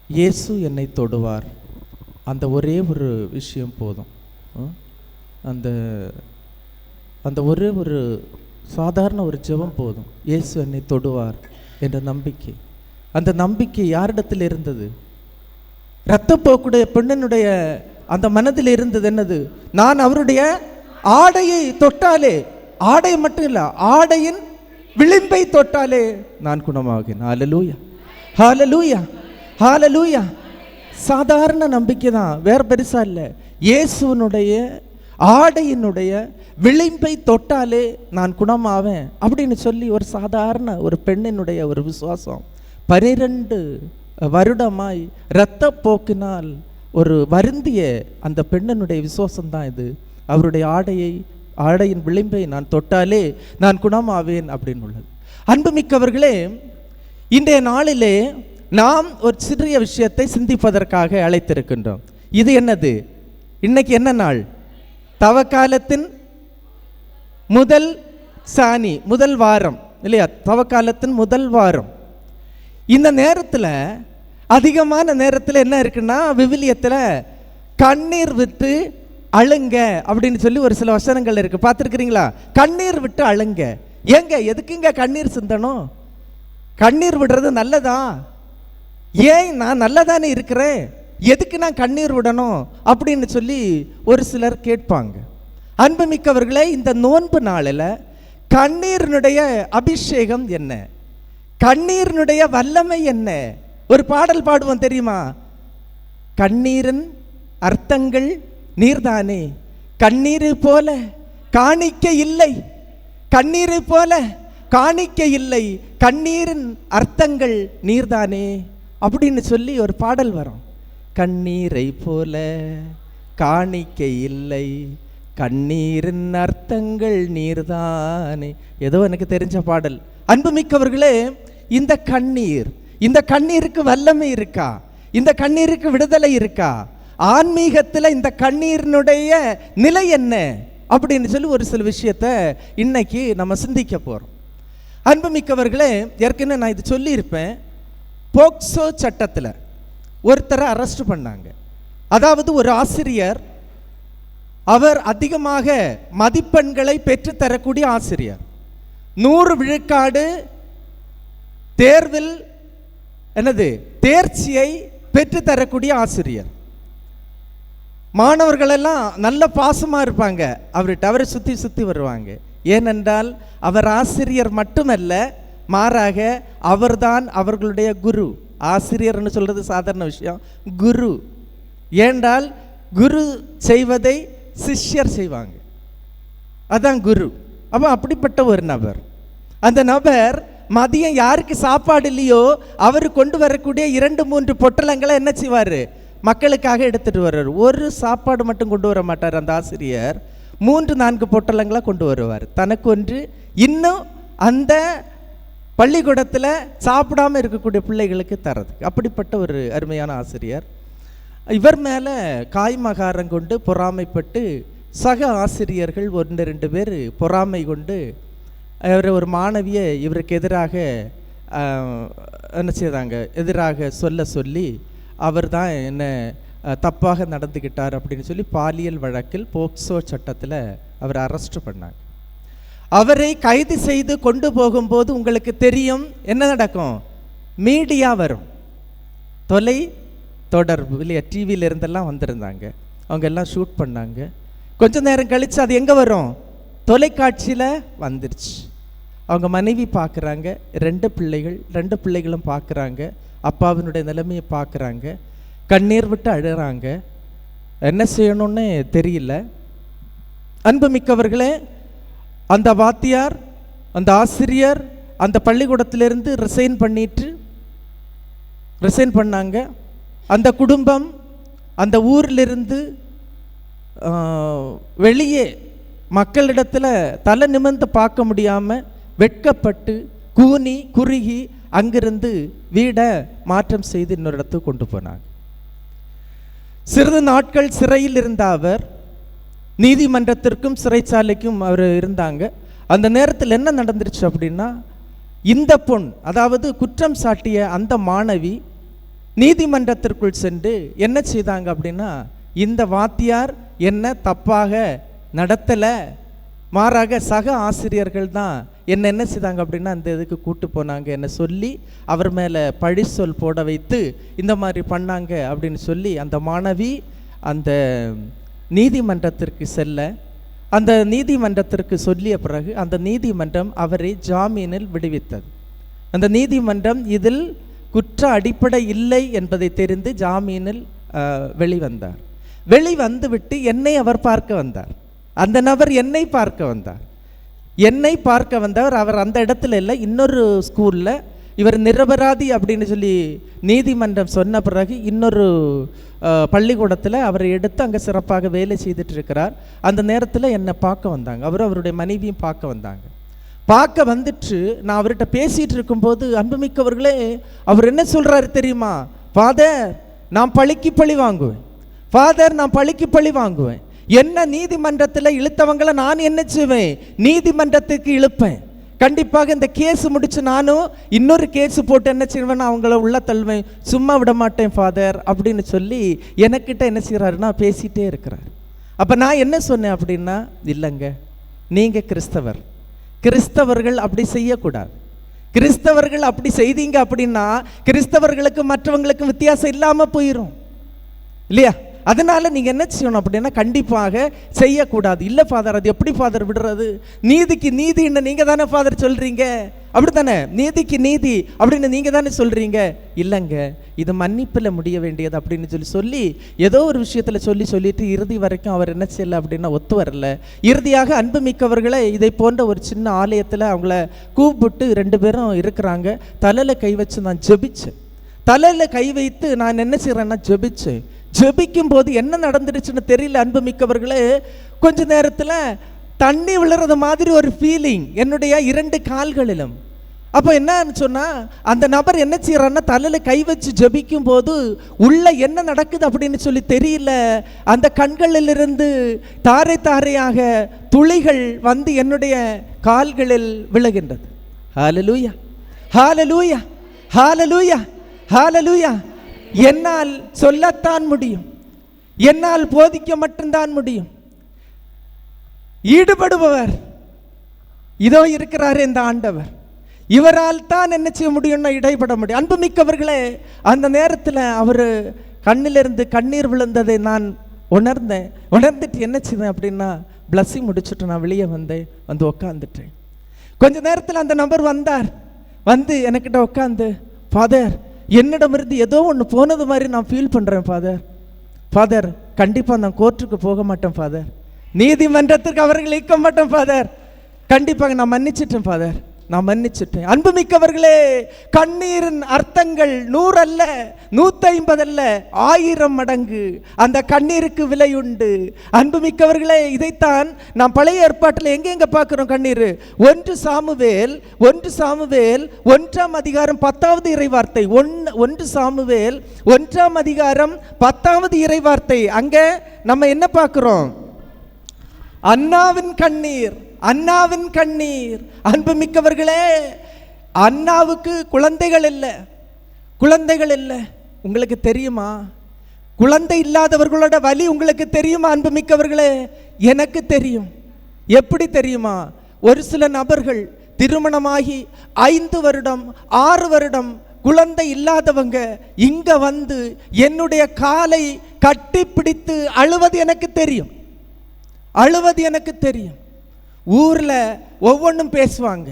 இயேசு என்னை தொடுவார், அந்த ஒரே ஒரு விஷயம் போதும். அந்த அந்த ஒரே ஒரு சாதாரண ஒரு ஜெபம் போதும். இயேசு என்னை தொடுவார் என்ற நம்பிக்கை. அந்த நம்பிக்கை யாரிடத்தில் இருந்தது? இரத்தப்போக்குடைய பெண்ணினுடைய அந்த மனதில் இருந்தது என்னது? நான் அவருடைய ஆடையை தொட்டாலே, ஆடை மட்டும் இல்லை, ஆடையின் விளிம்பை தொட்டாலே நான் குணமாகிறேன். ஹல்லேலூயா, ஹல்லேலூயா, ஹல்லேலூயா. சாதாரண நம்பிக்கை தான், வேற பெருசா இல்லை. இயேசுனுடைய ஆடையினுடைய விளிம்பை தொட்டாலே நான் குணமாவேன் அப்படின்னு சொல்லி ஒரு சாதாரண ஒரு பெண்ணினுடைய ஒரு விசுவாசம். 12 வருடமாய் இரத்த போக்கினால் ஒரு வருந்திய அந்த பெண்ணினுடைய விசுவாசம் தான் இது. அவருடைய ஆடையின் விளிம்பை நான் தொட்டாலே நான் குணமாவேன் அப்படின்னு உள்ளது. அன்புமிக்கவர்களே, இன்றைய நாளிலே நாம் ஒரு சிறிய விஷயத்தை சிந்திப்பதற்காக அழைத்திருக்கின்றோம். இது என்னது? இன்னைக்கு என்ன நாள்? தவக்காலத்தின் முதல் சாணி, முதல் வாரம் இல்லையா? தவக்காலத்தின் முதல் வாரம். இந்த நேரத்தில், அதிகமான நேரத்தில் என்ன இருக்குன்னா, விவிலியத்தில் கண்ணீர் விட்டு அழுங்க அப்படின்னு சொல்லி ஒரு சில வசனங்கள் இருக்கு. பார்த்துருக்கிறீங்களா? கண்ணீர் விட்டு அழுங்க. ஏங்க, எதுக்குங்க கண்ணீர் சிந்தணும்? கண்ணீர் விடுறது நல்லதா? ஏன், நான் நல்லதானே இருக்கிறேன், எதுக்கு நான் கண்ணீர் விடணும் அப்படின்னு சொல்லி ஒரு சிலர் கேட்பாங்க. அன்புமிக்கவர்களே, இந்த நோன்பு நாளில் கண்ணீரினுடைய அபிஷேகம் என்ன, கண்ணீரினுடைய வல்லமை என்ன? ஒரு பாடல் பாடுவோம் தெரியுமா? கண்ணீரின் அர்த்தங்கள் நீர்தானே, கண்ணீரை போல காணிக்கை இல்லை, கண்ணீரை போல காணிக்கை இல்லை, கண்ணீரின் அர்த்தங்கள் நீர்தானே அப்படின்னு சொல்லி ஒரு பாடல் வரும். கண்ணீரை போல காணிக்கை இல்லை, கண்ணீரின் அர்த்தங்கள் நீர்தானே. ஏதோ எனக்கு தெரிஞ்ச பாடல். அன்புமிக்கவர்களே, இந்த கண்ணீருக்கு வல்லமை இருக்கா? இந்த கண்ணீருக்கு விடுதலை இருக்கா? ஆன்மீகத்தில் இந்த கண்ணீரினுடைய நிலை என்ன அப்படின்னு சொல்லி ஒரு சில விஷயத்தை இன்னைக்கு நம்ம சிந்திக்க போகிறோம். அன்புமிக்கவர்களே, ஏற்கனவே நான் இது சொல்லியிருப்பேன். போக்சோ சட்டத்தில் ஒருத்தரை அரெஸ்ட் பண்ணாங்க. அதாவது ஒரு ஆசிரியர், அவர் அதிகமாக மதிப்பெண்களை பெற்றுத்தரக்கூடிய ஆசிரியர், 100 விழுக்காடு தேர்வில் தேர்ச்சியை பெற்றுத்தரக்கூடிய ஆசிரியர். மாணவர்கள் எல்லாம் நல்ல பாசமாக இருப்பாங்க அவரை சுற்றி வருவாங்க. ஏனென்றால் அவர் ஆசிரியர் மட்டுமல்ல, மாறாக அவர்தான் அவர்களுடைய குரு. ஆசிரியர்னு சொல்றது சாதாரண விஷயம், குரு. ஏனென்றால் குரு செய்வதை சிஷ்யர் செய்வாங்க, அதான் குரு. அப்போ அப்படிப்பட்ட ஒரு நபர், அந்த நபர் மதியம் யாருக்கு சாப்பாடு இல்லையோ அவர் கொண்டு வரக்கூடிய 2-3 பொட்டலங்களை என்ன செய்வார்? மக்களுக்காக எடுத்துட்டு வர்றார். ஒரு சாப்பாடு மட்டும் கொண்டு வர மாட்டார் அந்த ஆசிரியர், 3-4 பொட்டலங்களை கொண்டு வருவார், தனக்கு ஒன்று, இன்னும் அந்த பள்ளிக்கூடத்தில் சாப்பிடாமல் இருக்கக்கூடிய பிள்ளைகளுக்கு தரதுக்கு. அப்படிப்பட்ட ஒரு அருமையான ஆசிரியர். இவர் மேலே காய்மகாரம் கொண்டு பொறாமைப்பட்டு சக ஆசிரியர்கள் 1-2 பேர் பொறாமை கொண்டு இவர் ஒரு மாணவியை இவருக்கு எதிராக என்ன செய்தாங்க, எதிராக சொல்லி அவர் தான் என்ன தப்பாக நடந்துக்கிட்டார் அப்படின்னு சொல்லி பாலியல் வழக்கில் போக்சோ சட்டத்தில் அவர் அரெஸ்ட் பண்ணாங்க. அவரை கைது செய்து கொண்டு போகும்போது உங்களுக்கு தெரியும் என்ன நடக்கும்? மீடியா வரும், தொலை தொடர்பு இல்லையா, டிவியில் இருந்தெல்லாம் வந்திருந்தாங்க, அவங்க எல்லாம் ஷூட் பண்ணாங்க. கொஞ்ச நேரம் கழித்து அது எங்கே வரும்? தொலைக்காட்சியில் வந்துருச்சு. அவங்க மனைவி பார்க்குறாங்க, 2 பிள்ளைகளும் பார்க்குறாங்க, அப்பாவினுடைய நிலைமையை பார்க்குறாங்க, கண்ணீர் விட்டு அழுறாங்க, என்ன செய்யணும்னு தெரியல. அன்புமிக்கவர்களே, அந்த வாத்தியார், அந்த ஆசிரியர் அந்த பள்ளிக்கூடத்திலிருந்து ரிசைன் பண்ணாங்க. அந்த குடும்பம் அந்த ஊரிலிருந்து வெளியே மக்களிடத்தில் தலை நிமிர்ந்து பார்க்க முடியாமல் வெட்கப்பட்டு கூனி குறுகி அங்கிருந்து வீடை மாற்றம் செய்து இன்னொரு இடத்துக்கு கொண்டு போனாங்க. சிறிது நாட்கள் சிறையில் இருந்த அவர் நீதிமன்றத்திற்கும் சிறைச்சாலைக்கும் அவர் இருந்தாங்க. அந்த நேரத்தில் என்ன நடந்துருச்சு அப்படின்னா, இந்த பொன், அதாவது குற்றம் சாட்டிய அந்த மாணவி நீதிமன்றத்திற்குள் சென்று என்ன செய்தாங்க அப்படின்னா, இந்த வாத்தியார் என்ன தப்பாக நடத்தலை, மாறாக சக ஆசிரியர்கள் தான் என்ன செய்தாங்க அப்படின்னா அந்த இதுக்கு கூட்டு போனாங்க என்ன சொல்லி அவர் மேலே பழி சொல் போட வைத்து இந்த மாதிரி பண்ணாங்க அப்படின்னு சொல்லி அந்த மாணவி அந்த நீதிமன்றத்திற்கு செல்ல, அந்த நீதிமன்றத்திற்கு சொல்லிய பிறகு அந்த நீதிமன்றம் அவரை ஜாமீனில் விடுவித்தது. அந்த நீதிமன்றம் இதில் குற்ற அடிப்படை இல்லை என்பதை தெரிந்து ஜாமீனில் வெளிவந்தார். வெளிவந்துவிட்டு என்னை அவர் பார்க்க வந்தார். அந்த நபர் என்னை பார்க்க வந்தார். என்னை பார்க்க வந்தவர் அவர் அந்த இடத்துல இல்லை, இன்னொரு ஸ்கூலில் இவர் நிரபராதி அப்படின்னு சொல்லி நீதிமன்றம் சொன்ன பிறகு இன்னொரு பள்ளிக்கூடத்தில் அவரை எடுத்து அங்கே சிறப்பாக வேலை செய்துட்டு இருக்கிறார். அந்த நேரத்தில் என்னை பார்க்க வந்தாங்க. அவருடைய மனைவியும் பார்க்க வந்தாங்க. பார்க்க வந்துட்டு நான் அவர்கிட்ட பேசிகிட்டு இருக்கும்போது, அன்புமிக்கவர்களே, அவர் என்ன சொல்கிறாரு தெரியுமா? ஃபாதர், நான் பழிக்கு பழி வாங்குவேன். ஃபாதர், நான் பழிக்கு பழி வாங்குவேன். என்ன நீதிமன்றத்தில் இழுத்தவங்களை நான் என்ன செய்வேன்? நீதிமன்றத்துக்கு இழுப்பேன். கண்டிப்பாக இந்த கேஸ் முடிச்சு நானும் இன்னொரு கேஸ் போட்டு என்ன செய்வேன், அவங்கள உள்ள தள்ளுவேன், சும்மா விட மாட்டேன் ஃபாதர் அப்படின்னு சொல்லி எனக்கிட்ட என்ன செய்கிறாருன்னா பேசிகிட்டே இருக்கிறார். அப்போ நான் என்ன சொன்னேன் அப்படின்னா, இல்லைங்க, நீங்கள் கிறிஸ்தவர், கிறிஸ்தவர்கள் அப்படி செய்யக்கூடாது. கிறிஸ்தவர்கள் அப்படி செய்தீங்க அப்படின்னா கிறிஸ்தவர்களுக்கு மற்றவங்களுக்கு வித்தியாசம் இல்லாமல் போயிடும் இல்லையா? அதனால் நீங்கள் என்ன செய்யணும் அப்படின்னா கண்டிப்பாக செய்யக்கூடாது. இல்லை ஃபாதர், அது எப்படி ஃபாதர் விடுறது? நீதிக்கு நீதின்னு நீங்கள் தானே ஃபாதர் சொல்கிறீங்க, அப்படி தானே? நீதிக்கு நீதி அப்படின்னு நீங்கள் தானே சொல்கிறீங்க. இல்லைங்க, இது மன்னிப்பில் முடிய வேண்டியது அப்படின்னு சொல்லி ஏதோ ஒரு விஷயத்தில் சொல்லிட்டு இறுதி வரைக்கும் அவர் என்ன செய்யலை அப்படின்னா ஒத்து வரல. இறுதியாக அன்புமிக்கவர்களை இதை போன்ற ஒரு சின்ன ஆலயத்தில் அவங்கள கூப்பிட்டு 2 பேரும் இருக்கிறாங்க. தலையில் கை வச்சு நான் ஜெபிச்சேன். தலையில் கை வைத்து நான் என்ன செய்கிறேன்னா ஜெபிச்சேன். ஜெபிக்கும் போது என்ன நடந்துடுச்சுன்னு தெரியல அன்புமிக்கவர்களே, கொஞ்ச நேரத்தில் தண்ணி விழுறது மாதிரி ஒரு ஃபீலிங் என்னுடைய 2 கால்களிலும். அப்போ என்னன்னு சொன்னால் அந்த நபர் என்ன செய்யறான்னா தலையில் கை வச்சு ஜெபிக்கும் போது உள்ள என்ன நடக்குது அப்படின்னு சொல்லி தெரியல. அந்த கண்களிலிருந்து தாரை தாரையாக துளிகள் வந்து என்னுடைய கால்களில் விழுகின்றது. ஹல்லேலூயா, ஹல்லேலூயா, ஹல்லேலூயா, ஹல்லேலூயா. என்னால் சொல்லத்தான் முடியும், என்னால் போதிக்க மட்டும்தான் முடியும். ஈடுபடுபவர் இதோ இருக்கிறார் இந்த ஆண்டவர், இவரால் தான் என்ன செய்ய முடியும்னா இடைப்பட முடியும். அன்புமிக்கவர்களே, அந்த நேரத்தில் அவர் கண்ணிலிருந்து கண்ணீர் விழுந்ததை நான் உணர்ந்துட்டு என்ன செய்வேன் அப்படின்னா பிளஸ்ஸிங் முடிச்சுட்டு நான் வெளியே வந்து உட்காந்துட்டேன். கொஞ்ச நேரத்தில் அந்த நபர் வந்தார். வந்து என்கிட்ட உட்காந்து, ஃபாதர், என்னிடமிருந்து ஏதோ ஒன்று போனது மாதிரி நான் ஃபீல் பண்ணுறேன் ஃபாதர். ஃபாதர், கண்டிப்பாக நான் கோர்ட்டுக்கு போக மாட்டேன் ஃபாதர், நீதிமன்றத்திற்கு அவர்கள் இழுக்க மாட்டேன் ஃபாதர், கண்டிப்பாக நான் மன்னிச்சிட்டேன் ஃபாதர், நான் மன்னிச்சிட்டேன். அன்புமிக்கவர்களே, கண்ணீரின் அர்த்தங்கள் 100 அல்ல, 150 அல்ல, 1000 மடங்கு அந்த கண்ணீருக்கு விலை உண்டு. அன்புமிக்கவர்களே, இதைத்தான் நாம் பழைய ஏற்பாட்டில் எங்கெங்க பார்க்கிறோம் கண்ணீர். 1 சாமுவேல் 1ஆம் அதிகாரம் 10வது இறைவார்த்தை. 1 சாமுவேல் 1ஆம் அதிகாரம் 10வது இறைவார்த்தை. அங்க நம்ம என்ன பார்க்கிறோம்? அன்னாவின் கண்ணீர், அன்னாவின் கண்ணீர். அன்புமிக்கவர்களே, அன்னாவுக்கு குழந்தைகள் இல்லை, குழந்தைகள் இல்லை. உங்களுக்கு தெரியுமா? குழந்தை இல்லாதவர்களோட வலி உங்களுக்கு தெரியுமா அன்புமிக்கவர்களே? எனக்கு தெரியும். எப்படி தெரியுமா? ஒரு சில நபர்கள் திருமணமாகி 5 வருடம் 6 வருடம் குழந்தை இல்லாதவங்க இங்க வந்து என்னுடைய காலை கட்டி பிடித்து அழுவது எனக்கு தெரியும், அழுவது எனக்கு தெரியும். ஊரில் ஒவ்வொன்றும் பேசுவாங்க,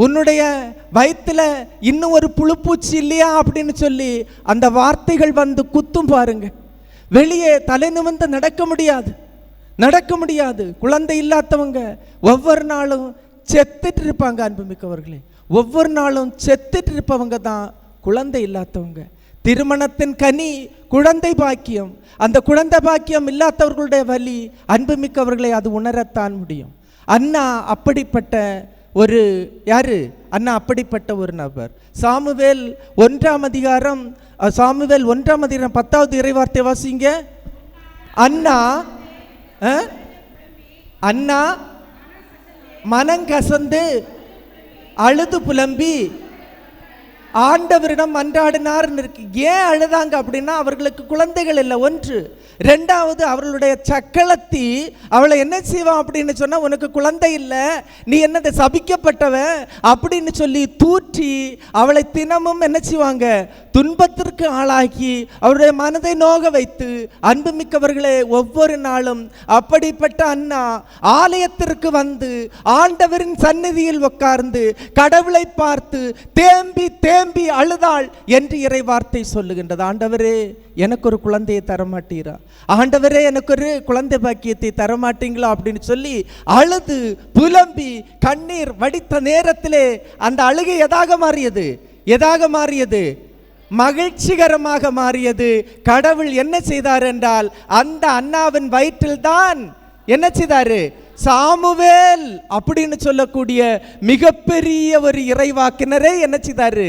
உன்னுடைய வயிற்றுல இன்னும் ஒரு புழுப்பூச்சி இல்லையா அப்படின்னு சொல்லி அந்த வார்த்தைகள் வந்து குத்தும் பாருங்க. வெளியே தலை நிமிர்ந்து நடக்க முடியாது, நடக்க முடியாது. குழந்தை இல்லாதவங்க ஒவ்வொரு நாளும் செத்துட்டு இருப்பாங்க அன்புமிக்கவர்களே. ஒவ்வொரு நாளும் செத்துட்டு இருப்பவங்க தான் குழந்தை இல்லாதவங்க. திருமணத்தின் கனி குழந்தை பாக்கியம். அந்த குழந்தை பாக்கியம் இல்லாதவர்களுடைய வலி அன்புமிக்கவர்களை அது உணரத்தான் முடியும். அண்ணா அப்படிப்பட்ட ஒரு யாரு? அண்ணா அப்படிப்பட்ட ஒரு நபர். சாமுவேல் 1ஆம் அதிகாரம் 10வது இறைவார்த்தை வாசிங்க. அண்ணா அண்ணா மனங்கசந்து அழுது புலம்பி ஆண்டவரிடம் மன்றாடினார்னு இருக்கு. ஏன் அழுதாங்க அப்படின்னா அவர்களுக்கு குழந்தைகள் இல்லை, ஒன்று. ரெண்டாவது, அவர்களுடைய சக்களத்தி அவளை என்ன செய்வான் அப்படின்னு சொன்னா, உனக்கு குழந்தை இல்லை, நீ என்னது சபிக்கப்பட்டவன் அப்படின்னு சொல்லி தூற்றி அவளை தினமும் என்ன செய்வாங்க, துன்பத்திற்கு ஆளாக்கி அவருடைய மனதை நோக வைத்து. அன்புமிக்கவர்களே, ஒவ்வொரு நாளும் அப்படிப்பட்ட அண்ணா ஆலயத்திற்கு வந்து ஆண்டவரின் சந்நிதியில் உட்கார்ந்து கடவுளை பார்த்து தேம்பி தேம்பி அழுதாள் என்று இறை வார்த்தை சொல்லுகின்றது. ஆண்டவரே, எனக்கு ஒரு குழந்தையை தரமாட்டீரா, ஆண்டவரே எனக்கு ஒரு குழந்தை பாக்கியத்தை தரமாட்டீங்களா அப்படின்னு சொல்லி அழுது புலம்பி கண்ணீர் வடித்த நேரத்திலே அந்த அழுகை எதாக மாறியது? எதாக மாறியது? மகிழ்ச்சிகரமாக மாறியது. கடவுள் என்ன செய்தார் என்றால், அந்த அண்ணாவின் வயிற்றில் தான் என்ன செய்தாரு? சாமுவேல் அப்படின்னு சொல்லக்கூடிய மிகப்பெரிய ஒரு இறைவாக்கினரை என்ன செய்தாரு?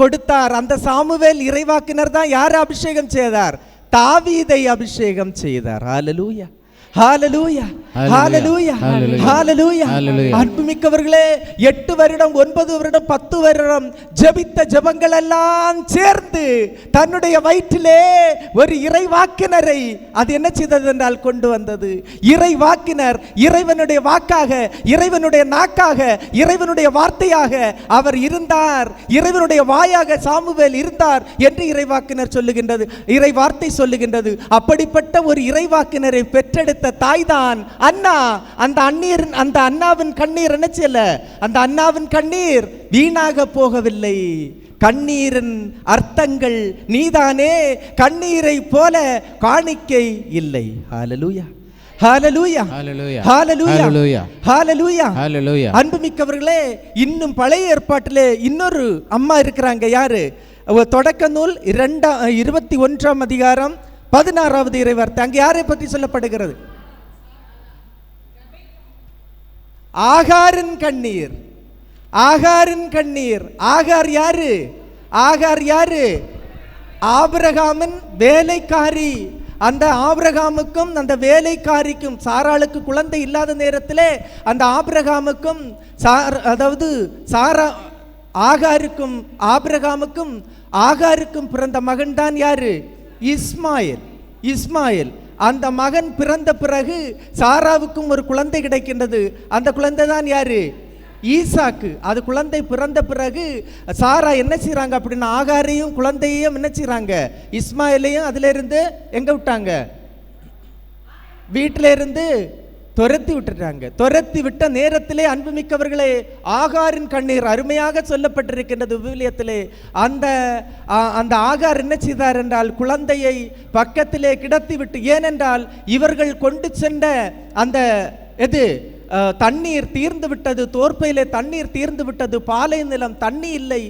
கொடுத்தார். அந்த சாமுவேல் இறைவாக்கினர் தான் யாரை அபிஷேகம் செய்தார்? தாவீதை அபிஷேகம் செய்தார். ஹல்லேலூயா, ஹல்லேலூயா, ஹல்லேலூயா, ஹல்லேலூயா. அன்புமிக்கவர்களே, 8 வருடம் 9 வருடம் 10 வருடம் ஜெபித்த ஜெபங்கள் எல்லாம் சேர்ந்து தன்னுடைய வயிற்றிலே ஒரு இறைவாக்கினரை அது என்ன செய்தது என்றால் கொண்டு வந்தது. இறைவாக்கினர் இறைவனுடைய வாக்காக, இறைவனுடைய நாக்காக, இறைவனுடைய வார்த்தையாக அவர் இருந்தார். இறைவனுடைய வாயாக சாமுவேல் இருந்தார் என்று இறைவாக்கினர் சொல்லுகின்றது, இறை வார்த்தை சொல்லுகின்றது. அப்படிப்பட்ட ஒரு இறைவாக்கினரை பெற்றெடுத்த தாய்தான் அண்ணா. அந்த அண்ணாவின் கண்ணீர் என்ன செய்யல? அந்த அண்ணாவின் கண்ணீர் வீணாக போகவில்லை. கண்ணீரின் அர்த்தங்கள் நீதானே, கண்ணீரை போல காணிக்கை இல்லை. ஹல்லேலூயா, ஹல்லேலூயா, ஹல்லேலூயா, ஹல்லேலூயா, ஹல்லேலூயா. அன்புமிக்கவர்களே, இன்னும் பழைய ஏற்பாட்டிலே இன்னொரு அம்மா இருக்கிறாங்க. யாரு? தொடக்க நூல் 21ஆம் அதிகாரம் 16வது இறைவார்த்தை. அங்கே யாரை பற்றி சொல்லப்படுகிறது? ஆகாரின் கண்ணீர். ஆகாரின் கண்ணீர். ஆகார் யாரு? ஆகார் யாரு? ஆபிரகாமின் வேலைக்காரி. அந்த ஆபிரகாமுக்கும் அந்த வேலைக்காரிக்கும், சாராளுக்கு குழந்தை இல்லாத நேரத்திலே அந்த ஆபிரகாமுக்கும் அதாவது ஆகாருக்கும் ஆபிரகாமுக்கும் ஆகாருக்கும் பிறந்த மகன் தான் யாரு? இஸ்மாயில். இஸ்மாயில் அந்த மகன் பிறந்த பிறகு சாராவுக்கும் ஒரு குழந்தை கிடைக்கின்றது. அந்த குழந்தை தான் யாரு? ஈசாக்கு. அது குழந்தை பிறந்த பிறகு சாரா என்ன செய்றாங்க அப்படின்னா, ஆகாரையும் குழந்தையையும் என்ன செய்றாங்க? இஸ்மாயிலையும் அதுல இருந்து எங்க விட்டாங்க? வீட்டில இருந்து துரத்தி விட்டுட்டாங்க. துரத்தி விட்ட நேரத்திலே அன்புமிக்கவர்களே, ஆகாரின் கண்ணீர் அருமையாக சொல்லப்பட்டிருக்கின்றது விவிலியத்திலே. அந்த ஆகார் என்ன செய்தார் என்றால், குழந்தையை பக்கத்திலே கிடத்தி விட்டு, ஏனென்றால் இவர்கள் கொண்டு சென்ற அந்த தண்ணீர் தீர்ந்து விட்டது, தோற்பையிலே தண்ணீர் தீர்ந்து விட்டது, பாலை நிலம் தண்ணி இல்லை,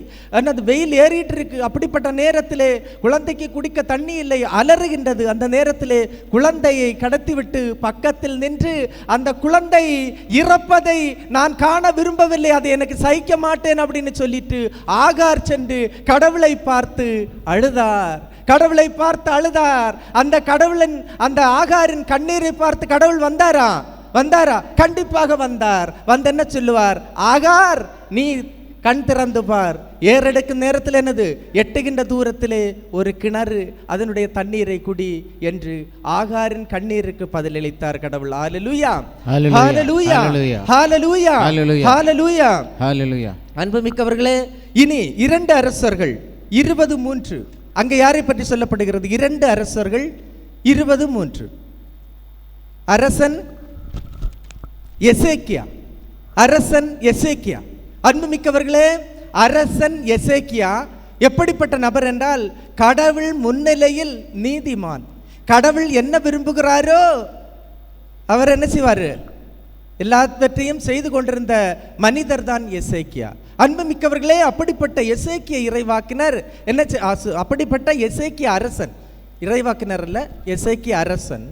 அது வெயில் ஏறிட்டு இருக்கு. அப்படிப்பட்ட நேரத்திலே குழந்தைக்கு குடிக்க தண்ணி இல்லை, அலறுகின்றது. அந்த நேரத்திலே குழந்தையை கடத்திவிட்டு பக்கத்தில் நின்று, அந்த குழந்தை இறப்பதை நான் காண விரும்பவில்லை, அதை எனக்கு சகிக்க மாட்டேன் அப்படின்னு சொல்லிட்டு ஆகார் சென்று கடவுளை பார்த்து அழுதார். கடவுளை பார்த்து அழுதார். அந்த கடவுளின் அந்த ஆகாரின் கண்ணீரை பார்த்து கடவுள் வந்தாரா? கண்டிப்பாக வந்தார். வந்து என்ன சொல்லுவார்? ஆகார், நீ கண் திறந்து பார். ஏறெடுக்கும் நேரத்தில் என்னது? எட்டுகின்ற தூரத்திலே ஒரு கிணறு, அதனுடைய தண்ணீரை குடி என்று ஆகாரின் கண்ணீருக்கு பதிலளித்தார் கடவுள். ஹல்லேலூயா, ஹல்லேலூயா, ஹல்லேலூயா, ஹல்லேலூயா, ஹல்லேலூயா. அன்புமிக்கவர்களே, இனி 2 அரசர்கள் 23. அங்க யாரை பற்றி சொல்லப்படுகிறது? 2 அரசர்கள் 23. அரசன் எசேக்கியா. அரசன் எசேக்கியா. அன்புமிக்கவர்களே, அரசன் எசேக்கியா எப்படிப்பட்ட நபர் என்றால், கடவுள் முன்னிலையில் நீதிமான். கடவுள் என்ன விரும்புகிறாரோ அவர் என்ன செய்வார்? எல்லாவற்றையும் செய்து கொண்டிருந்த மனிதர் தான் எசேக்கியா. அன்புமிக்கவர்களே, அப்படிப்பட்ட எசேக்கியா இறைவாக்கினர் என்ன, அப்படிப்பட்ட எசேக்கியா அரசன், இறைவாக்கினர் அல்ல, எசேக்கியா அரசன்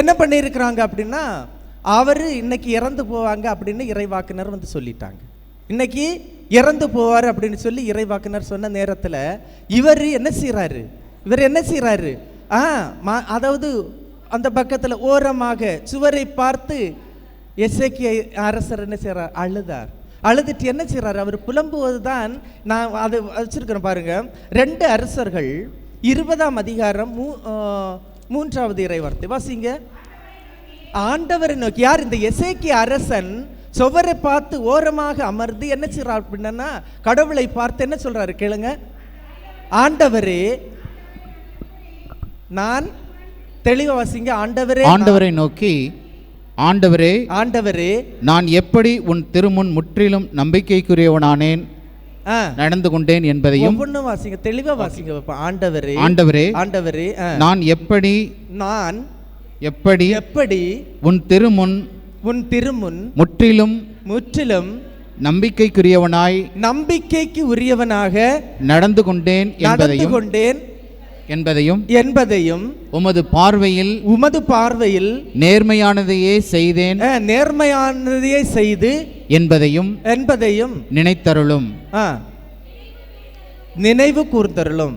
என்ன பண்ணியிருக்கிறாங்க அப்படின்னா, அவர் இன்னைக்கு இறந்து போவாங்க அப்படின்னு இறைவாக்கினர் வந்து சொல்லிட்டாங்க. இன்னைக்கு இறந்து போவார் அப்படின்னு சொல்லி இறைவாக்கினர் சொன்ன நேரத்தில் இவர் என்ன செய்கிறாரு? அதாவது அந்த பக்கத்தில் ஓரமாக சுவரை பார்த்து எசேக்கியா அரசர் என்ன செய்கிறார்? அழுதார். அழுதுட்டு என்ன செய்கிறாரு? அவர் புலம்புவது தான் நான் அது வச்சிருக்கிறேன் பாருங்க. 2 அரசர்கள் 20ஆம் அதிகாரம் 3வது இறைவார்த்தை வாசிங்க. ஆண்டவரை நோக்கி, யார்? இந்த எசேக்கியா அரசன் சுவரை பார்த்து ஓரமாக அமர்ந்து என்ன செய்றார் அப்படின்னா கடவுளை பார்த்து என்ன சொல்றாரு கேளுங்க. ஆண்டவரே, நான் தெளிவா வாசிங்க. ஆண்டவரை நோக்கி, ஆண்டவரே, நான் எப்படி உன் திருமுன் முற்றிலும் நம்பிக்கைக்குரியவனானேன் நடந்து கொண்டேன் என்பதையும். ஒவ்வொன்றும் வாசிங்க, தெளிவா வாசிங்க. ஆண்டவரே, நான் எப்படி உன் திருமுன் முற்றிலும் நம்பிக்கைக்கு உரியவனாக நடந்து கொண்டேன் என்பதையும் உமது பார்வையில் நேர்மையானதையே செய்து என்பதையும் நினைத்தருளும், நினைவு கூர்ந்தருளும்.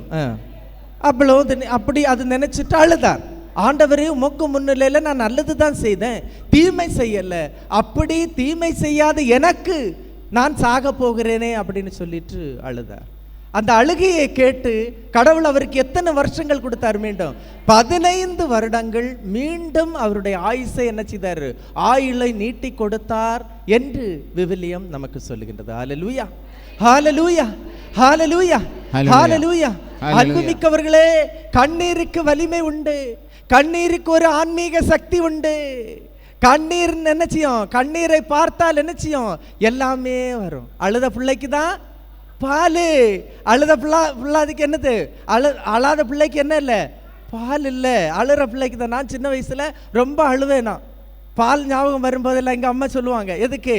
அப்படி அது நினைச்சிட்டு அழுதார். ஆண்டவரே, உமக்கு முன்னிலையில நான் நல்லது தான் செய்தேன், தீமை செய்யல. அப்படி தீமை செய்யாத எனக்கு நான் சாக போகிறேனே அப்படின்னு சொல்லிட்டு அழுதார். அந்த அழுகையை கேட்டு கடவுள் அவருக்கு எத்தனை வருஷங்கள் கொடுத்தார்? மீண்டும் 15 வருடங்கள் மீண்டும் அவருடைய ஆயுசை என்ன செய்தார்? ஆயுளை நீட்டி கொடுத்தார் என்று விவிலியம் நமக்கு சொல்லுகின்றது. ஹல்லேலூயா, ஹல்லேலூயா, ஹல்லேலூயா, ஹல்லேலூயா. அன்புமிக்கவர்களே, கண்ணீருக்கு வலிமை உண்டு, கண்ணீருக்கு ஒரு ஆன்மீக சக்தி உண்டு. கண்ணீர் என்ன செய்யும்? கண்ணீரை பார்த்தால் என்ன செய்யும்? எல்லாமே வரும். அழுத பிள்ளைக்கு தான் பால், அழுத பிள்ளாதுக்கு என்னது? அழாத பிள்ளைக்கு என்ன இல்லை? பால் இல்லை. அழுற பிள்ளைக்கு தான். நான் சின்ன வயசுல ரொம்ப அழுவேன். நான் பால் ஞாபகம் வரும்போதெல்லாம் எங்கள் அம்மா சொல்லுவாங்க, எதுக்கு?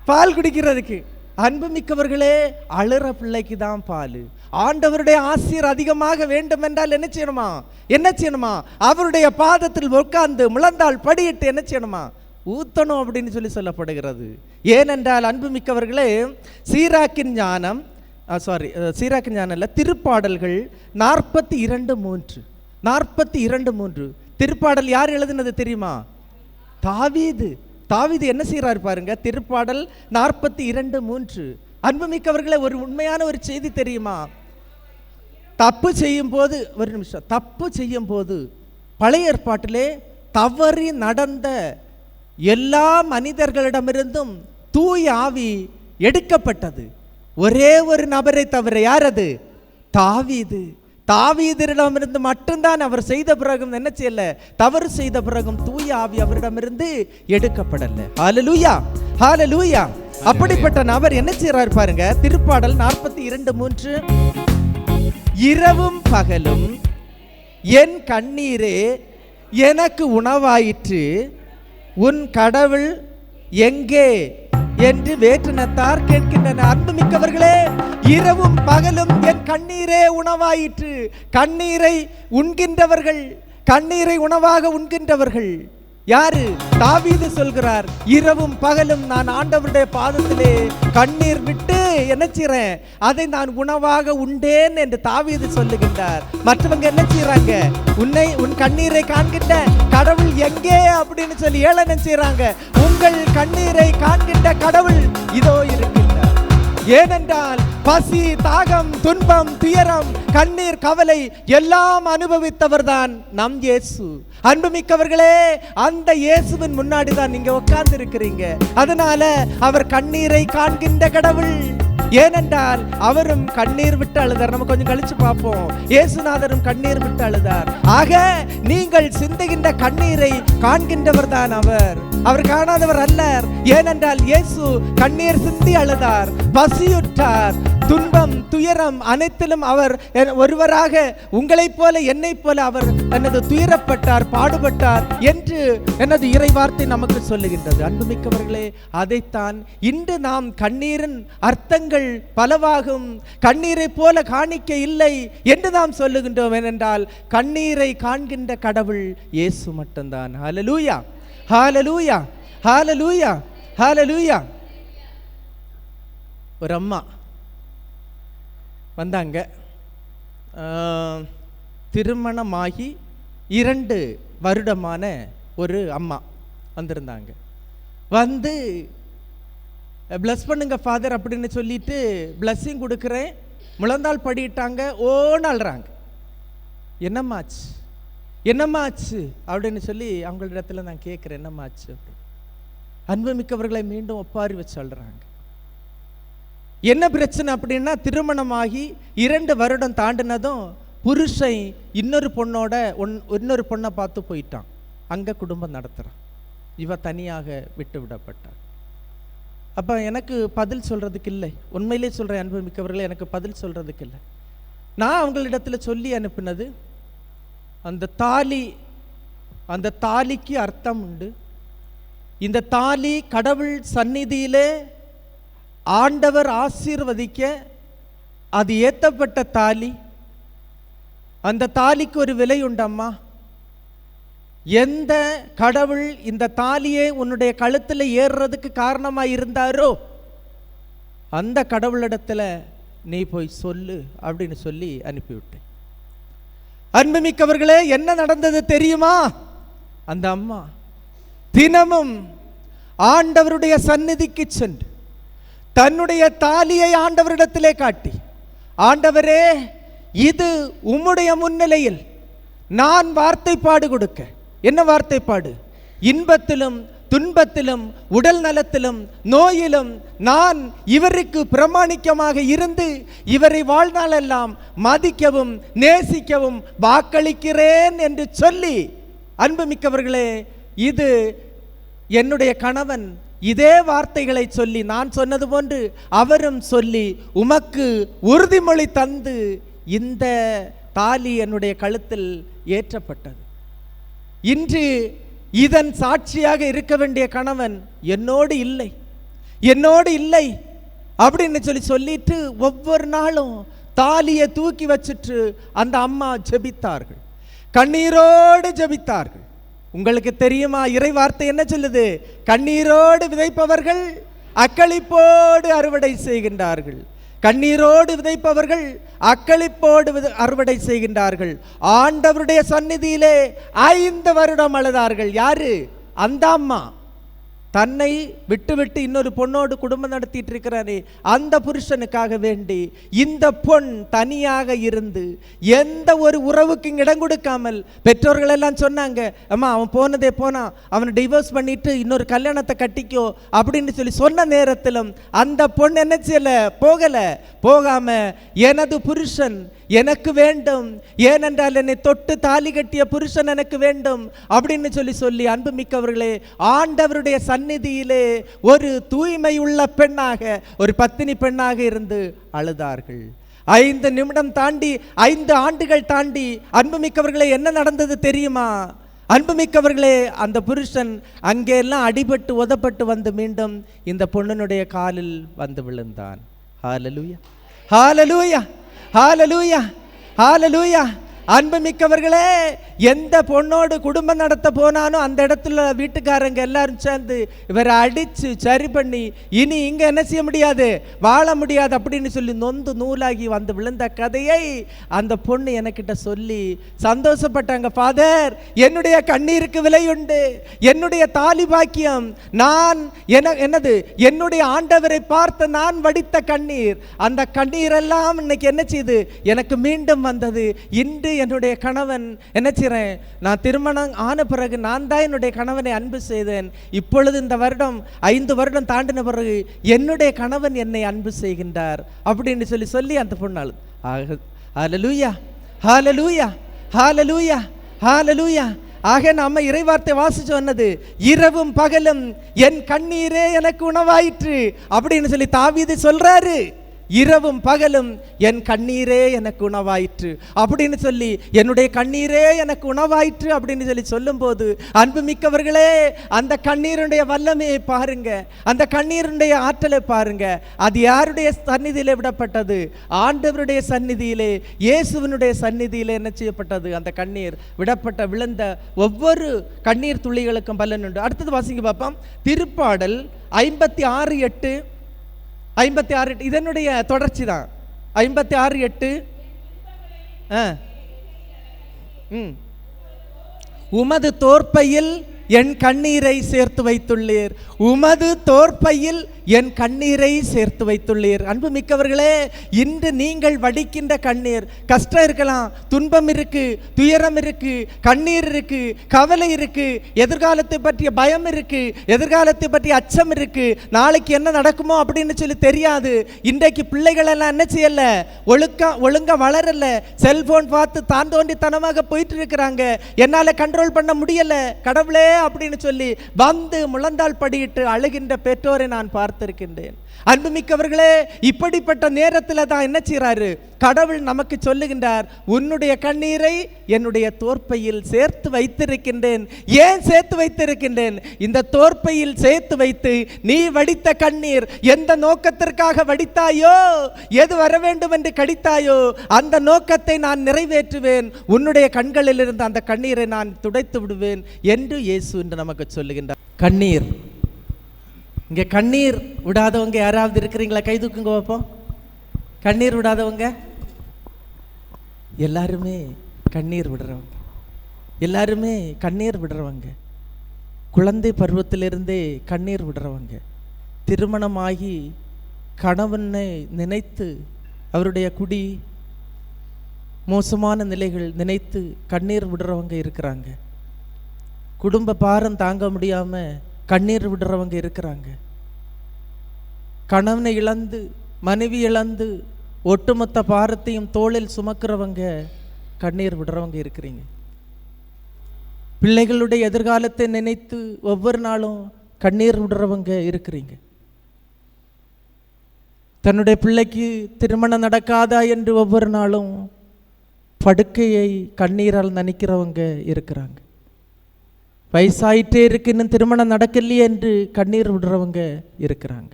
பால் குடிக்கிறதுக்கு. அன்புமிக்கவர்களே, அழுற பிள்ளைக்கு தான் பால். ஆண்டவருடைய ஆசீர் அதிகமாக வேண்டும் என்றால் என்ன செய்யணுமா? அவருடைய பாதத்தில் உட்கார்ந்து முழந்தாள் படியிட்டு என்ன செய்யணுமா? ஊத்தணும் அப்படின்னு சொல்லப்படுகிறது. ஏனென்றால் அன்புமிக்கவர்களே, சீராக்கின் ஞானம் இல்லை, திருப்பாடல்கள் 42:3 திருப்பாடல் யார் எழுதினது தெரியுமா? தாவீது என்ன செய்யறாரு பாருங்க. திருப்பாடல் 42:3. அன்புமிக்கவர்களே, ஒரு உண்மையான ஒரு செய்தி தெரியுமா? தப்பு செய்யும் போது பழைய ஏற்பாட்டிலே தவறி நடந்த எல்லா மனிதர்களிடமிருந்தும் தூய ஆவி எடுக்கப்பட்டது. ஒரே ஒரு நபரை தவிர. யார் அது? தாவீதிடமிருந்து மட்டும்தான் அவர் செய்த பிறகும் என்ன செய்யல? தவறு செய்த பிறகும் தூய ஆவி அவரிடமிருந்து எடுக்கப்படல. ஹல்லேலூயா, ஹல்லேலூயா. அப்படிப்பட்ட நபர் என்ன செய்யறாரு பாருங்க. திருப்பாடல் 42:3. இரவும் பகலும் என் கண்ணீரே எனக்கு உணவாயிற்று, உன் கடவுள் எங்கே என்று வேற்றினத்தார் கேட்கின்றனர். அன்புமிக்கவர்களே, இரவும் பகலும் என் கண்ணீரே உணவாயிற்று. கண்ணீரை உண்கின்றவர்கள், கண்ணீரை உணவாக உண்கின்றவர்கள் யாரு? தாவீது சொல்கிறார், இரவும் பகலும் நான் ஆண்டவருடைய பாதத்திலே கண்ணீர் விட்டு என்ன செய்றேன்? அதை நான் உணவாக உண்டேன் என்று தாவீது சொல்லுகின்றார். மற்றவங்க என்ன செய்யறாங்க? உன் கண்ணீரை காண்கின்ற கடவுள் எங்கே அப்படின்னு சொல்லி ஏளனம் செய்றாங்க. உங்கள் கண்ணீரை காண்கின்ற கடவுள் இதோ இருக்கின்றார். ஏனென்றால் பசி, தாகம், துன்பம், துயரம், கண்ணீர், கவலை எல்லாம் அனுபவித்தவர் தான் நம் இயேசு. அன்புமிக்கவர்களே, அந்த இயேசுவின் முன்னாடி தான் நீங்க உட்கார்ந்து இருக்கிறீங்க. அதனால அவர் கண்ணீரை காண்கின்ற கடவுள். ஏனென்றால் அவரும் கண்ணீர் விட்டு அழுதார். நம்ம கொஞ்சம் கழிச்சு பார்ப்போம். இயேசுநாதரும் கண்ணீர் விட்டு அழுதார். ஆக நீங்கள் சிந்துகின்ற கண்ணீரை காண்கின்றவர் தான் அவர். அவர் காணாதவர் அல்லர். ஏனென்றால் இயேசு கண்ணீர் சிந்தி அழுதார், பசியுற்றார், துன்பம், துயரம் அனைத்திலும் அவர் ஒருவராக உங்களைப் போல என்னைப் போல அவர் எனது துயரப்பட்டார், பாடுபட்டார் என்று எனது இறை வார்த்தை நமக்கு சொல்லுகின்றது. அன்புமிக்கவர்களே, அதைத்தான் இன்று நாம் கண்ணீரின் அர்த்தங்கள் பலவாகும், கண்ணீரை போல காணிக்க இல்லை என்று நாம் சொல்லுகின்றோம். ஏனென்றால் கண்ணீரை காண்கின்ற கடவுள் இயேசு மட்டும்தான். ஹல்லேலூயா, ஹல்லேலூயா, ஹல்லேலூயா, ஹல்லேலூயா. ஒரு அம்மா வந்தாங்க. திருமணமாகி 2 வருடமான ஒரு அம்மா வந்திருந்தாங்க. வந்து பிளஸ் பண்ணுங்க ஃபாதர் அப்படின்னு சொல்லிட்டு பிளஸ்ஸிங் கொடுக்குறேன். முழந்தாள் படிட்டாங்க, ஓன்னு அழுறாங்க. என்னம்மாச்சு என்னம்மாச்சு அப்படின்னு சொல்லி அவங்களிடத்துல நான் கேட்குறேன், என்னம்மாச்சு அப்படின்னு. அன்புமிக்கவர்களை மீண்டும் ஒப்பாரி வச்சு அழுறாங்க. என்ன பிரச்சனை அப்படின்னா, திருமணமாகி 2 வருடம் தாண்டினதும் புருஷன் இன்னொரு பொண்ணை பார்த்து போயிட்டான். அங்கே குடும்பம் நடத்துகிறான். இவ தனியாக விட்டு விடப்பட்டாள். அப்போ எனக்கு பதில் சொல்கிறதுக்கு இல்லை. உண்மையிலே சொல்கிறேன் அன்புமிக்கவர்களே, எனக்கு பதில் சொல்கிறதுக்கு இல்லை. நான் அவங்களிடத்துல சொல்லி அனுப்பினது, அந்த தாலிக்கு அர்த்தம் உண்டு. இந்த தாலி கடவுள் சந்நிதியிலே ஆண்டவர் ஆசீர்வதிக்க அது ஏற்றப்பட்ட தாலி. அந்த தாலிக்கு ஒரு விலை உண்டம்மா. எந்த கடவுள் இந்த தாலியை உன்னுடைய கழுத்தில் ஏறுறதுக்கு காரணமாக இருந்தாரோ அந்த கடவுளிடத்தில் நீ போய் சொல்லு அப்படின்னு சொல்லி அனுப்பிவிட்டேன். அன்புமிக்கவர்களே, என்ன நடந்தது தெரியுமா? அந்த அம்மா தினமும் ஆண்டவருடைய சந்நிதிக்கு சென்று தன்னுடைய தாலியை ஆண்டவரிடத்திலே காட்டி, ஆண்டவரே, இது உம்முடைய முன்னிலையில் நான் வார்த்தைப்பாடு கொடுக்க. என்ன வார்த்தைப்பாடு? இன்பத்திலும் துன்பத்திலும் உடல் நலத்திலும் நோயிலும் நான் இவருக்கு பிரமாணிக்கமாக இருந்து இவரை வாழ்நாளெல்லாம் மதிக்கவும் நேசிக்கவும் வாக்களிக்கிறேன் என்று சொல்லி, அன்புமிக்கவர்களே, இது என்னுடைய கணவன் இதே வார்த்தைகளை சொல்லி, நான் சொன்னது போன்று அவரும் சொல்லி உமக்கு உறுதிமொழி தந்து இந்த தாலி என்னுடைய கழுத்தில் ஏற்றப்பட்டது. இன்று இதன் சாட்சியாக இருக்க வேண்டிய கணவன் என்னோடு இல்லை அப்படின்னு சொல்லிட்டு ஒவ்வொரு நாளும் தாலியை தூக்கி வச்சுட்டு அந்த அம்மா ஜெபித்தார்கள், கண்ணீரோடு ஜெபித்தார்கள். உங்களுக்கு தெரியுமா, இறை வார்த்தை என்ன சொல்லுது? கண்ணீரோடு விதைப்பவர்கள் அக்களிப்போடு அறுவடை செய்கின்றார்கள். கண்ணீரோடு விதைப்பவர்கள் அக்களிப்போடு அறுவடை செய்கின்றார்கள். ஆண்டவருடைய சந்நிதியிலே 5 வருடம் அழுதார்கள். யாரு? அந்த அம்மா. தன்னை விட்டு இன்னொரு பொண்ணோடு குடும்பம் நடத்திட்டு இருக்கிறாரே அந்த புருஷனுக்காக வேண்டி இந்த பொன் தனியாக இருந்து எந்த ஒரு உறவுக்கும் இடம் கொடுக்காமல், பெற்றோர்கள் எல்லாம் சொன்னாங்க, அம்மா அவன் போனதே போனா, அவனை டிவோர்ஸ் பண்ணிட்டு இன்னொரு கல்யாணத்தை கட்டிக்கோ அப்படின்னு சொல்லி சொன்ன நேரத்திலும் அந்த பொண் என்ன செய்யல? போகாம எனது புருஷன் எனக்கு வேண்டும், ஏனென்றால் என்னை தொட்டு தாலி கட்டிய புருஷன் எனக்கு வேண்டும் அப்படின்னு சொல்லி அன்புமிக்கவர்களே, ஆண்டவருடைய சந்நிதியிலே ஒரு தூய்மை உள்ள பெண்ணாக, ஒரு பத்தினி பெண்ணாக இருந்து அழுதார்கள். 5 நிமிடம் தாண்டி 5 ஆண்டுகள் தாண்டி அன்புமிக்கவர்களே என்ன நடந்தது தெரியுமா? அன்புமிக்கவர்களே, அந்த புருஷன் அங்கெல்லாம் அடிபட்டு உதப்பட்டு வந்து மீண்டும் இந்த பொண்ணுடைய காலில் வந்து விழுந்தான். ஹல்லேலூயா, ஹல்லேலூயா, ஹல்லேலூயா, ஹல்லேலூயா. அன்புமிக்கவர்களே, எந்த பொண்ணோடு குடும்பம் நடத்த போனானோ அந்த இடத்துல வீட்டுக்காரங்க எல்லாரும் சேர்ந்து இவரை அடித்து சரி பண்ணி இனி இங்கே என்ன செய்ய முடியாது, வாழ முடியாது அப்படின்னு சொல்லி நொந்து நூலாகி வந்து விழுந்த கதையை அந்த பொண்ணு எனக்கிட்ட சொல்லி சந்தோஷப்பட்டாங்க. ஃபாதர், என்னுடைய கண்ணீருக்கு விலை உண்டு, என்னுடைய தாலி பாக்கியம், நான் என்னது என்னுடைய ஆண்டவரை பார்த்து நான் வடித்த கண்ணீர், அந்த கண்ணீரெல்லாம் இன்னைக்கு என்ன செய்து எனக்கு மீண்டும் வந்தது. இன்று என்னுடைய கணவன் என்ன செய்றேன், நான் திருமணம் ஆன பிறகு நான் தான் என்னுடைய கணவனை அன்பு செய்தேன். இப்பொழுது இந்த வருடம் 5 வருடம் தாண்டின பிறகு என்னுடைய கணவன் என்னை அன்பு செய்கின்றார் அப்படின்னு சொல்லி அந்த பொண்ணாள். ஹல்லேலூயா, ஹல்லேலூயா, ஹல்லேலூயா, ஹல்லேலூயா. ஆக நம்ம இறைவார்த்தை வாசிச்சு வந்தது, இரவும் பகலும் என் கண்ணீரே எனக்கு உணவாயிற்று அப்படின்னு சொல்லி தாவீது சொல்றாரு. இரவும் பகலும் என் கண்ணீரே எனக்கு உணவாயிற்று அப்படின்னு சொல்லி, என்னுடைய கண்ணீரே எனக்கு உணவாயிற்று அப்படின்னு சொல்லி சொல்லும்போது, அன்புமிக்கவர்களே, அந்த கண்ணீருடைய வல்லமையை பாருங்க, அந்த கண்ணீருடைய ஆற்றலை பாருங்க. அது யாருடைய சந்நிதியிலே விடப்பட்டது? ஆண்டவருடைய சந்நிதியிலே, இயேசுவினுடைய சந்நிதியிலே என்ன செய்யப்பட்டது? அந்த கண்ணீர் விடப்பட்ட விழுந்த ஒவ்வொரு கண்ணீர் துளிகளுக்கும் பலன் உண்டு. அடுத்தது வாசிங்க பார்ப்போம். திருப்பாடல் 56:8. 56 இதனுடைய தொடர்ச்சி தான். 56:8. உமது தோற்பையில் என் கண்ணீரை சேர்த்து வைத்துள்ளீர், உமது தோற்பையில் என் கண்ணீரை சேர்த்து வைத்துள்ளீர். அன்பு மிக்கவர்களே, இன்று நீங்கள் வடிக்கின்ற கண்ணீர், கஷ்டம் இருக்கலாம், துன்பம் இருக்கு, துயரம் இருக்கு, கண்ணீர் இருக்கு, கவலை இருக்கு, எதிர்காலத்தை பற்றிய பயம் இருக்கு, எதிர்காலத்தை பற்றிய அச்சம் இருக்கு, நாளைக்கு என்ன நடக்குமோ அப்படின்னு சொல்லி தெரியாது. இன்றைக்கு பிள்ளைகள் எல்லாம் என்ன செய்யல, ஒழுங்கா வளரல, செல்போன் பார்த்து தான் தோண்டித்தனமாக போயிட்டு இருக்கிறாங்க. என்னால கண்ட்ரோல் பண்ண முடியல கடவுளே அப்படின்னு சொல்லி வந்து முழந்தாள் படியிட்டு அழுகின்ற பெற்றோரை நான் பார்த்திருக்கின்றேன். அன்புமிக்கவர்களே, இப்படிப்பட்ட நேரத்தில் தான் என்ன செய்றாரு, கடவுள் நமக்கு சொல்லுகின்றார், உன்னுடைய கண்ணீரை என்னுடைய தோற்பையில் சேர்த்து வைத்திருக்கின்றேன். ஏன் சேர்த்து வைத்திருக்கின்றேன்? இந்த தோற்பையில் சேர்த்து வைத்து நீ வடித்த கண்ணீர் எந்த நோக்கத்திற்காக வடித்தாயோ, எது வர வேண்டும் என்று கடித்தாயோ, அந்த நோக்கத்தை நான் நிறைவேற்றுவேன். உன்னுடைய கண்களில் இருந்து அந்த கண்ணீரை நான் துடைத்து விடுவேன் என்று இயேசு என்று நமக்கு சொல்லுகின்றார். கண்ணீர், இங்கே கண்ணீர் விடாதவங்க யாராவது இருக்கிறீங்களா? கை தூக்குங்க பார்ப்போம். கண்ணீர் விடாதவங்க எல்லாருமே கண்ணீர் விடுறவங்க, எல்லாருமே கண்ணீர் விடுறவங்க. குழந்தை பருவத்திலிருந்தே கண்ணீர் விடுறவங்க, திருமணமாகி கணவனை நினைத்து அவருடைய குடி மோசமான நிலைகள் நினைத்து கண்ணீர் விடுறவங்க இருக்கிறாங்க. குடும்ப பாரம் தாங்க முடியாம கண்ணீர் விடுறவங்க இருக்கிறாங்க. கணவனை இழந்து மனைவி இழந்து ஒட்டுமொத்த பாரத்தையும் தோளில் சுமக்கிறவங்க கண்ணீர் விடுறவங்க இருக்கிறீங்க. பிள்ளைகளுடைய எதிர்காலத்தை நினைத்து ஒவ்வொரு நாளும் கண்ணீர் விடுறவங்க இருக்கிறீங்க. தன்னுடைய பிள்ளைக்கு திருமணம் நடக்காதா என்று ஒவ்வொரு நாளும் படுக்கையை கண்ணீரால் நனைக்கிறவங்க இருக்கிறாங்க. வயசாயிட்டே இருக்கு, இன்னும் திருமணம் நடக்கலையே என்று கண்ணீர் விடுறவங்க இருக்கிறாங்க.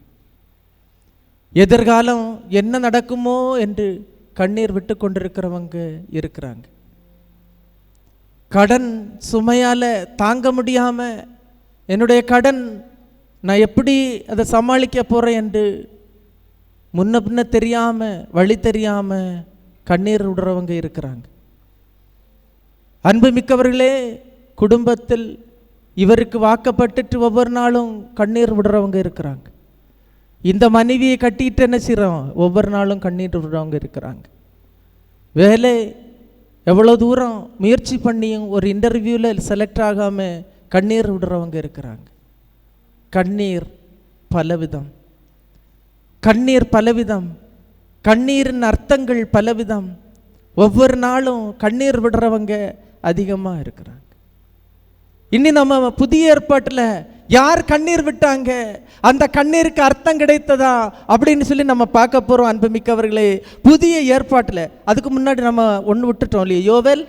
எதிர்காலம் என்ன நடக்குமோ என்று கண்ணீர் விட்டு கொண்டிருக்கிறவங்க இருக்கிறாங்க. கடன் சுமையால தாங்க முடியாம, என்னுடைய கடன் நான் எப்படி அதை சமாளிக்க போறேன் என்று முன்ன பின்ன தெரியாம, வழி தெரியாம கண்ணீர் விடுறவங்க இருக்கிறாங்க. அன்பு மிக்கவர்களே, குடும்பத்தில் இவருக்கு வாக்கப்பட்டுட்டு ஒவ்வொரு நாளும் கண்ணீர் விடுறவங்க இருக்கிறாங்க. இந்த மனைவியை கட்டிட்டு என்ன செய்கிறோம், ஒவ்வொரு நாளும் கண்ணீர் விடுறவங்க இருக்கிறாங்க. வேலை எவ்வளோ தூரம் முயற்சி பண்ணியும் ஒரு இன்டர்வியூவில் செலக்ட் ஆகாமல் கண்ணீர் விடுறவங்க இருக்கிறாங்க. கண்ணீர் பலவிதம், கண்ணீர் பலவிதம், கண்ணீரின் அர்த்தங்கள் பலவிதம். ஒவ்வொரு நாளும் கண்ணீர் விடுறவங்க அதிகமாக இருக்கிறாங்க. இன்னி நம்ம புதிய ஏற்பாட்டில் யார் கண்ணீர் விட்டாங்க, அந்த கண்ணீருக்கு அர்த்தம் கிடைத்ததா அப்படின்னு சொல்லி நம்ம பார்க்க போகிறோம். அன்புமிக்கவர்களே, புதிய ஏற்பாட்டில் அதுக்கு முன்னாடி நம்ம ஒன்று விட்டுட்டோம் இல்லையா, யோவேல்.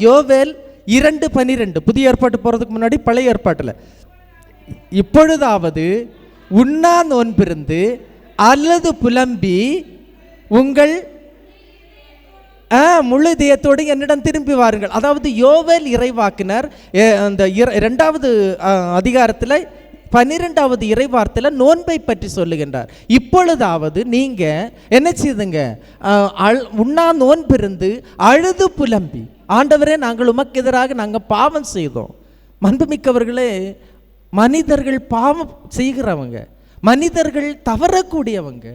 யோவேல் 2:12. புதிய ஏற்பாட்டு போகிறதுக்கு முன்னாடி பழைய ஏற்பாட்டில், இப்பொழுதாவது உண்ணா நோன்பிருந்து அல்லது புலம்பி உங்கள் முழு இதயத்தோடு என்னிடம் திரும்பி வாருங்கள். அதாவது யோவேல் இறைவாக்கினர் அந்த 2வது அதிகாரத்தில் 12வது இறைவார்த்தையில் நோன்பை பற்றி சொல்லுகின்றார். இப்பொழுதாவது நீங்க என்ன செய்துங்க, உண்ணா நோன்பிருந்து அழுது புலம்பி, ஆண்டவரே நாங்கள் உமக்கு எதிராக நாங்கள் பாவம் செய்தோம். மண்புமிக்கவர்களே, மனிதர்கள் பாவம் செய்கிறவங்க, மனிதர்கள் தவறக்கூடியவங்க,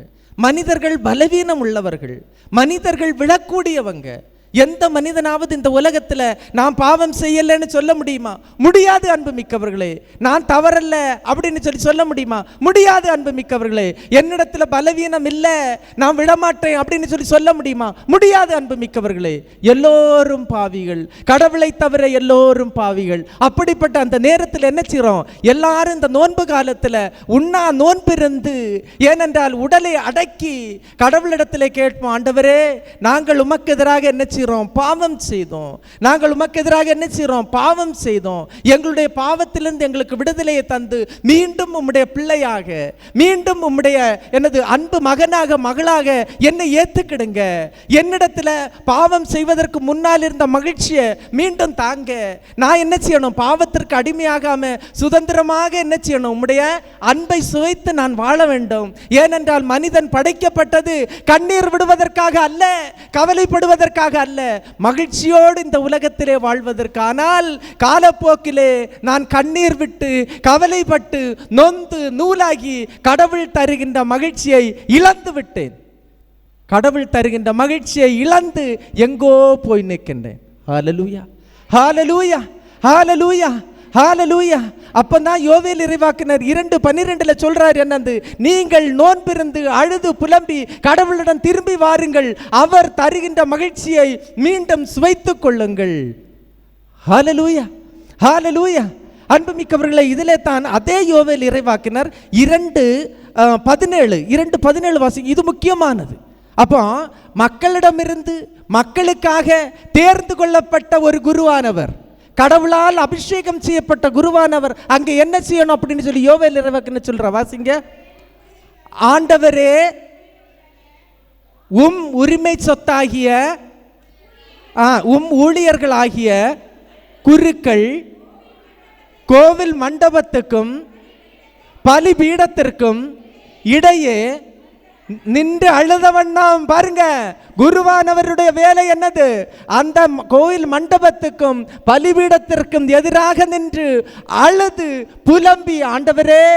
மனிதர்கள் பலவீனம் உள்ளவர்கள், மனிதர்கள் விழக்கூடியவங்க. எந்த மனிதனாவது இந்த உலகத்தில் நான் பாவம் செய்யலைன்னு சொல்ல முடியுமா? முடியாது அன்பு மிக்கவர்களே. நான் தவறல்ல அப்படின்னு சொல்ல முடியுமா? முடியாது அன்பு மிக்கவர்களே. என்னிடத்தில் பலவீனம் இல்லை, நான் விடமாட்டேன் அப்படின்னு சொல்ல முடியுமா? முடியாது அன்பு மிக்கவர்களே. எல்லோரும் பாவிகள், கடவுளை தவிர எல்லோரும் பாவிகள். அப்படிப்பட்ட அந்த நேரத்தில் என்ன செய்கிறோம், எல்லாரும் இந்த நோன்பு காலத்தில் உண்ணா நோன்பிருந்து, ஏனென்றால் உடலை அடக்கி கடவுளிடத்தில் கேட்போம், ஆண்டவரே நாங்கள் உமக்கு எதிராக என்ன செய்கிறோம், பாவம் செய்தோம். நாங்கள் உமக்கு எதிராக என்ன செய்கிறோம், பாவம் செய்தோம். எங்களுடைய பாவத்திலிருந்து எங்களுக்கு விடுதலையை தந்து மீண்டும் உம்முடைய பிள்ளையாக, மீண்டும் உம்முடைய எனது அன்பு மகனாக மகளாக என்னை ஏற்றுக்கிடுங்க. என்னிடத்தில் பாவம் செய்வதற்கு முன்னால் இருந்த மகிழ்ச்சியை மீண்டும் தாங்க. நான் என்ன செய்யணும், பாவத்திற்கு அடிமையாகாம சுதந்திரமாக என்ன செய்யணும், உம்முடைய அன்பை சுவைத்து நான் வாழ வேண்டும். ஏனென்றால் மனிதன் படைக்கப்பட்டது கண்ணீர் விடுவதற்காக அல்ல, கவலைப்படுவதற்காக அல்ல, அல்ல, மகிழ்ச்சியோடு இந்த உலகத்திலே வாழ்வதற்கானால் காலப்போக்கிலே நான் கண்ணீர் விட்டு கவலைப்பட்டு நொந்து நூலாகி கடவுள் தருகின்ற மகிழ்ச்சியை இழந்து விட்டேன். கடவுள் தருகின்ற மகிழ்ச்சியை இழந்து எங்கோ போய் நிற்கின்றேன். ஹல்லேலூயா, ஹல்லேலூயா, ஹல்லேலூயா, ஹல்லேலூயா. அப்பதான் யோவேல் இறைவாக்கினர் 2:12 சொல்றார் என்னது, நீங்கள் நோன்பிருந்து அழுது புலம்பி கடவுளிடம் திரும்பி வாருங்கள், அவர் தருகின்ற மகிழ்ச்சியை மீண்டும் சுவைத்துக் கொள்ளுங்கள். ஹல்லேலூயா, ஹல்லேலூயா. அன்புமிக்கவர்களை, இதிலே தான் அதே யோவேல் இறைவாக்கினர் 2:17 வாசிங்க. இது முக்கியமானது. அப்போ மக்களிடமிருந்து மக்களுக்காக தேர்ந்து கொள்ளப்பட்ட ஒரு குருவானவர், கடவுளால் அபிஷேகம் செய்யப்பட்ட குருவானவர் அங்கே என்ன செய்யணும் அப்படின்னு சொல்லி யோவேல் இறைவாக்கினர் சொல்ற வாசிங்க. ஆண்டவரே, உரிமை சொத்தாகிய ஊழியர்களாகிய குருக்கள் கோவில் மண்டபத்துக்கும் பலிபீடத்திற்கும் இடையே நின்று அழுதவண்ணாம். பாருங்க, குருவானவருடைய வேலை என்னது? அந்த கோயில் மண்டபத்துக்கும் பலிபீடத்திற்கும் எதிராக நின்று அழுது புலம்பி, ஆண்டவரே,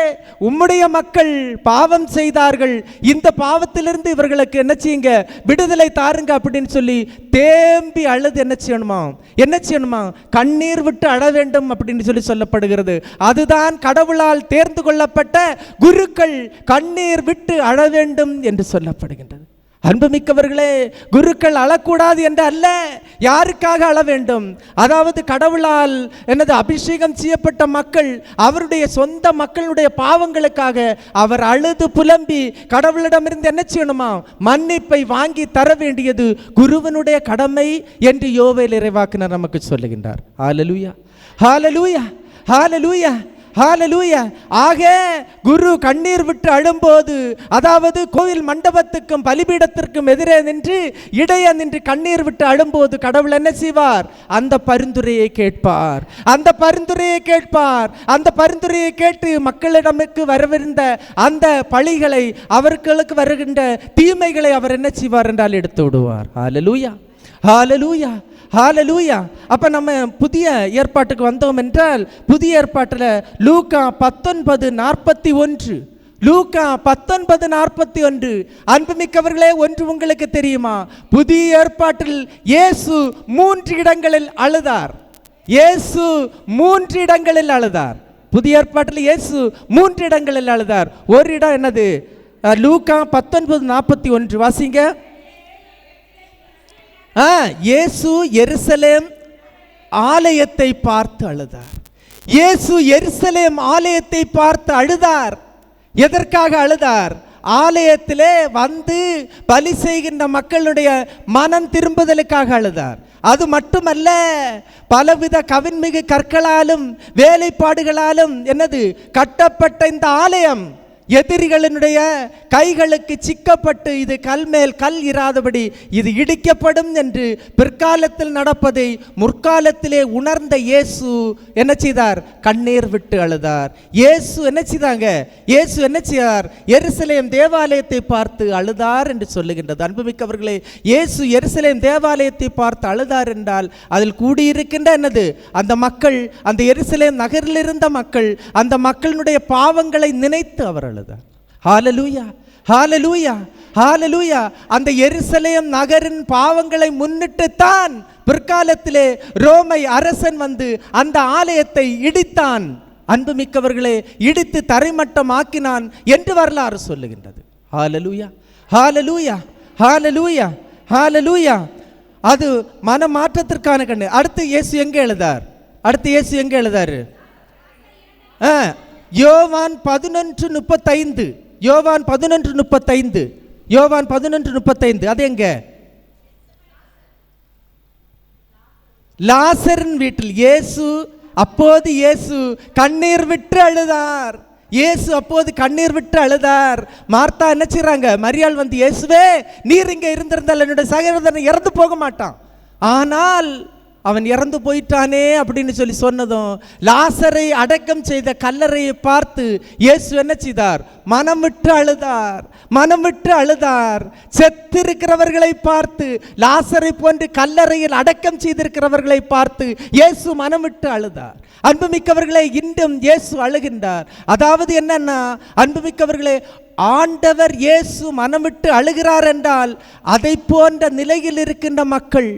உம்முடைய மக்கள் பாவம் செய்தார்கள், இந்த பாவத்திலிருந்து இவர்களுக்கு என்ன செய்யுங்க, விடுதலை தாருங்க அப்படின்னு சொல்லி தேம்பி அழுது என்ன செய்யணுமா, கண்ணீர் விட்டு அழ வேண்டும் அப்படின்னு சொல்லி சொல்லப்படுகிறது. அதுதான் கடவுளால் தேர்ந்து கொள்ளப்பட்ட குருக்கள் கண்ணீர் விட்டு அழ வேண்டும் என்று சொல்லப்படுகின்றது. அன்புமிக்கவர்களே, குருக்கள் அழக்கூடாது என்று அல்ல, யாருக்காக அழ வேண்டும்? அதாவது கடவுளால் அபிஷேகம் செய்யப்பட்ட மக்கள், அவருடைய சொந்த மக்களுடைய பாவங்களுக்காக அவர் அழுது புலம்பி கடவுளிடமிருந்து என்ன செய்யணுமா, மன்னிப்பை வாங்கி தர வேண்டியது குருவனுடைய கடமை என்று யோவேல் இறைவாக்கினர் நமக்கு சொல்லுகின்றார். ஹல்லேலூயா, ஹல்லேலூயா, ஹல்லேலூயா, ஹல்லேலூயா. ஆக குரு கண்ணீர் விட்டு அழும்போது, அதாவது கோவில் மண்டபத்துக்கும் பலிபீடத்திற்கும் எதிரே நின்று இடையே நின்று கண்ணீர் விட்டு அழும்போது கடவுள் என்ன செய்வார்? அந்த பரிந்துரையை கேட்பார், அந்த பரிந்துரையை கேட்பார். அந்த பரிந்துரையை கேட்டு மக்களிடமுக்கு வரவிருந்த அந்த பழிகளை, அவர்களுக்கு வருகின்ற தீமைகளை அவர் என்ன செய்வார் என்றால் எடுத்து விடுவார். ஹல்லேலூயா, ஹல்லேலூயா, ஹல்லேலூயா. அப்ப நம்ம புதிய ஏற்பாட்டுக்கு வந்தோம் என்றால், புதிய ஏற்பாட்டில் லூக்கா 19:41, லூக்கா 19:41. அன்புமிக்கவர்களே, ஒன்று உங்களுக்கு தெரியுமா? புதிய ஏற்பாட்டில் இயேசு 3 இடங்களில் அழுதார். இயேசு 3 இடங்களில் அழுதார். புதிய ஏற்பாட்டில் இயேசு 3 இடங்களில் அழுதார். ஒரு இடம் என்னது? லூக்கா 19:41 வாசிங்க. இயேசு எருசலேம் ஆலயத்தை பார்த்து அழுதார். இயேசு எருசலேம் ஆலயத்தை பார்த்து அழுதார். எதற்காக அழுதார்? ஆலயத்திலே வந்து பலி செய்கின்ற மக்களுடைய மனம் திரும்புதலுக்காக அழுதார். அது மட்டுமல்ல, பலவித கவின்மிகு கற்களாலும் வேலைப்பாடுகளாலும் கட்டப்பட்ட இந்த ஆலயம் எதிரிகளினுடைய கைகளுக்கு சிக்கப்பட்டு இது கல் மேல் கல் இராதபடி இது இடிக்கப்படும் என்று பிற்காலத்தில் நடப்பதை முற்காலத்திலே உணர்ந்த இயேசு என்ன செய்தார்? கண்ணீர் விட்டு அழுதார். இயேசு என்ன செய்தாங்க? இயேசு என்ன செய்தார்? எருசலேம் தேவாலயத்தை பார்த்து அழுதார் என்று சொல்லுகின்றது. அன்புமிக்கவர்களே, இயேசு எருசலேம் தேவாலயத்தை பார்த்து அழுதார் என்றால் அதில் கூடியிருக்கின்ற அந்த மக்கள், அந்த எருசலேம் நகரில் இருந்த மக்கள், அந்த மக்களுடைய பாவங்களை நினைத்து அவர் அழுதார். ஹல்லேலூயா, ஹல்லேலூயா, ஹல்லேலூயா. அந்த எருசலேம் நகரின் பாவங்களை முன்னிட்டு தான் பிற்காலத்திலே ரோமை அரசன் வந்து அந்த ஆலயத்தை இடித்தான். அன்புமிக்கவர்களே, இடித்து தரைமட்டமாக்கினான் என்று வரலாறு சொல்லுகின்றது. ஹல்லேலூயா, ஹல்லேலூயா, ஹல்லேலூயா, ஹல்லேலூயா. அது மனமாற்றத்திற்கான கண்ணு. அடுத்து இயேசு எங்கே எழுதார்? அடுத்து இயேசு எங்கே எழுதாரு? யோவான் 11:35. யோவான் 11:35. யோவான் 11:35. அது எங்க? லாசரின் வீட்டில் அப்போது இயேசு கண்ணீர் விட்டு அழுதார். இயேசு அப்போது கண்ணீர் விட்டு அழுதார். மார்த்தா என்ன செய்றாங்க? மரியாள் வந்து, இயேசுவே, நீர் இங்கே இருந்திருந்தால் என்னுடைய சகோதரன் இறந்து போக மாட்டான். ஆனால் அவன் இறந்து போயிட்டானே அப்படின்னு சொல்லி சொன்னதும் லாசரை அடக்கம் செய்த கல்லறையை பார்த்து இயேசு என்ன செய்தார்? மனம் விட்டு அழுதார், மனம் விட்டு அழுதார். செத்திருக்கிறவர்களை பார்த்து, லாசரை போன்று கல்லறையில் அடக்கம் செய்திருக்கிறவர்களை பார்த்து இயேசு மனம் விட்டு அழுதார். அன்புமிக்கவர்களே, இன்றும் இயேசு அழுகின்றார். அதாவது என்னன்னா, அன்புமிக்கவர்களே, ஆண்டவர் இயேசு மனமிட்டு அழுகிறார் என்றால் அதை போன்ற நிலையில் இருக்கின்ற மக்கள்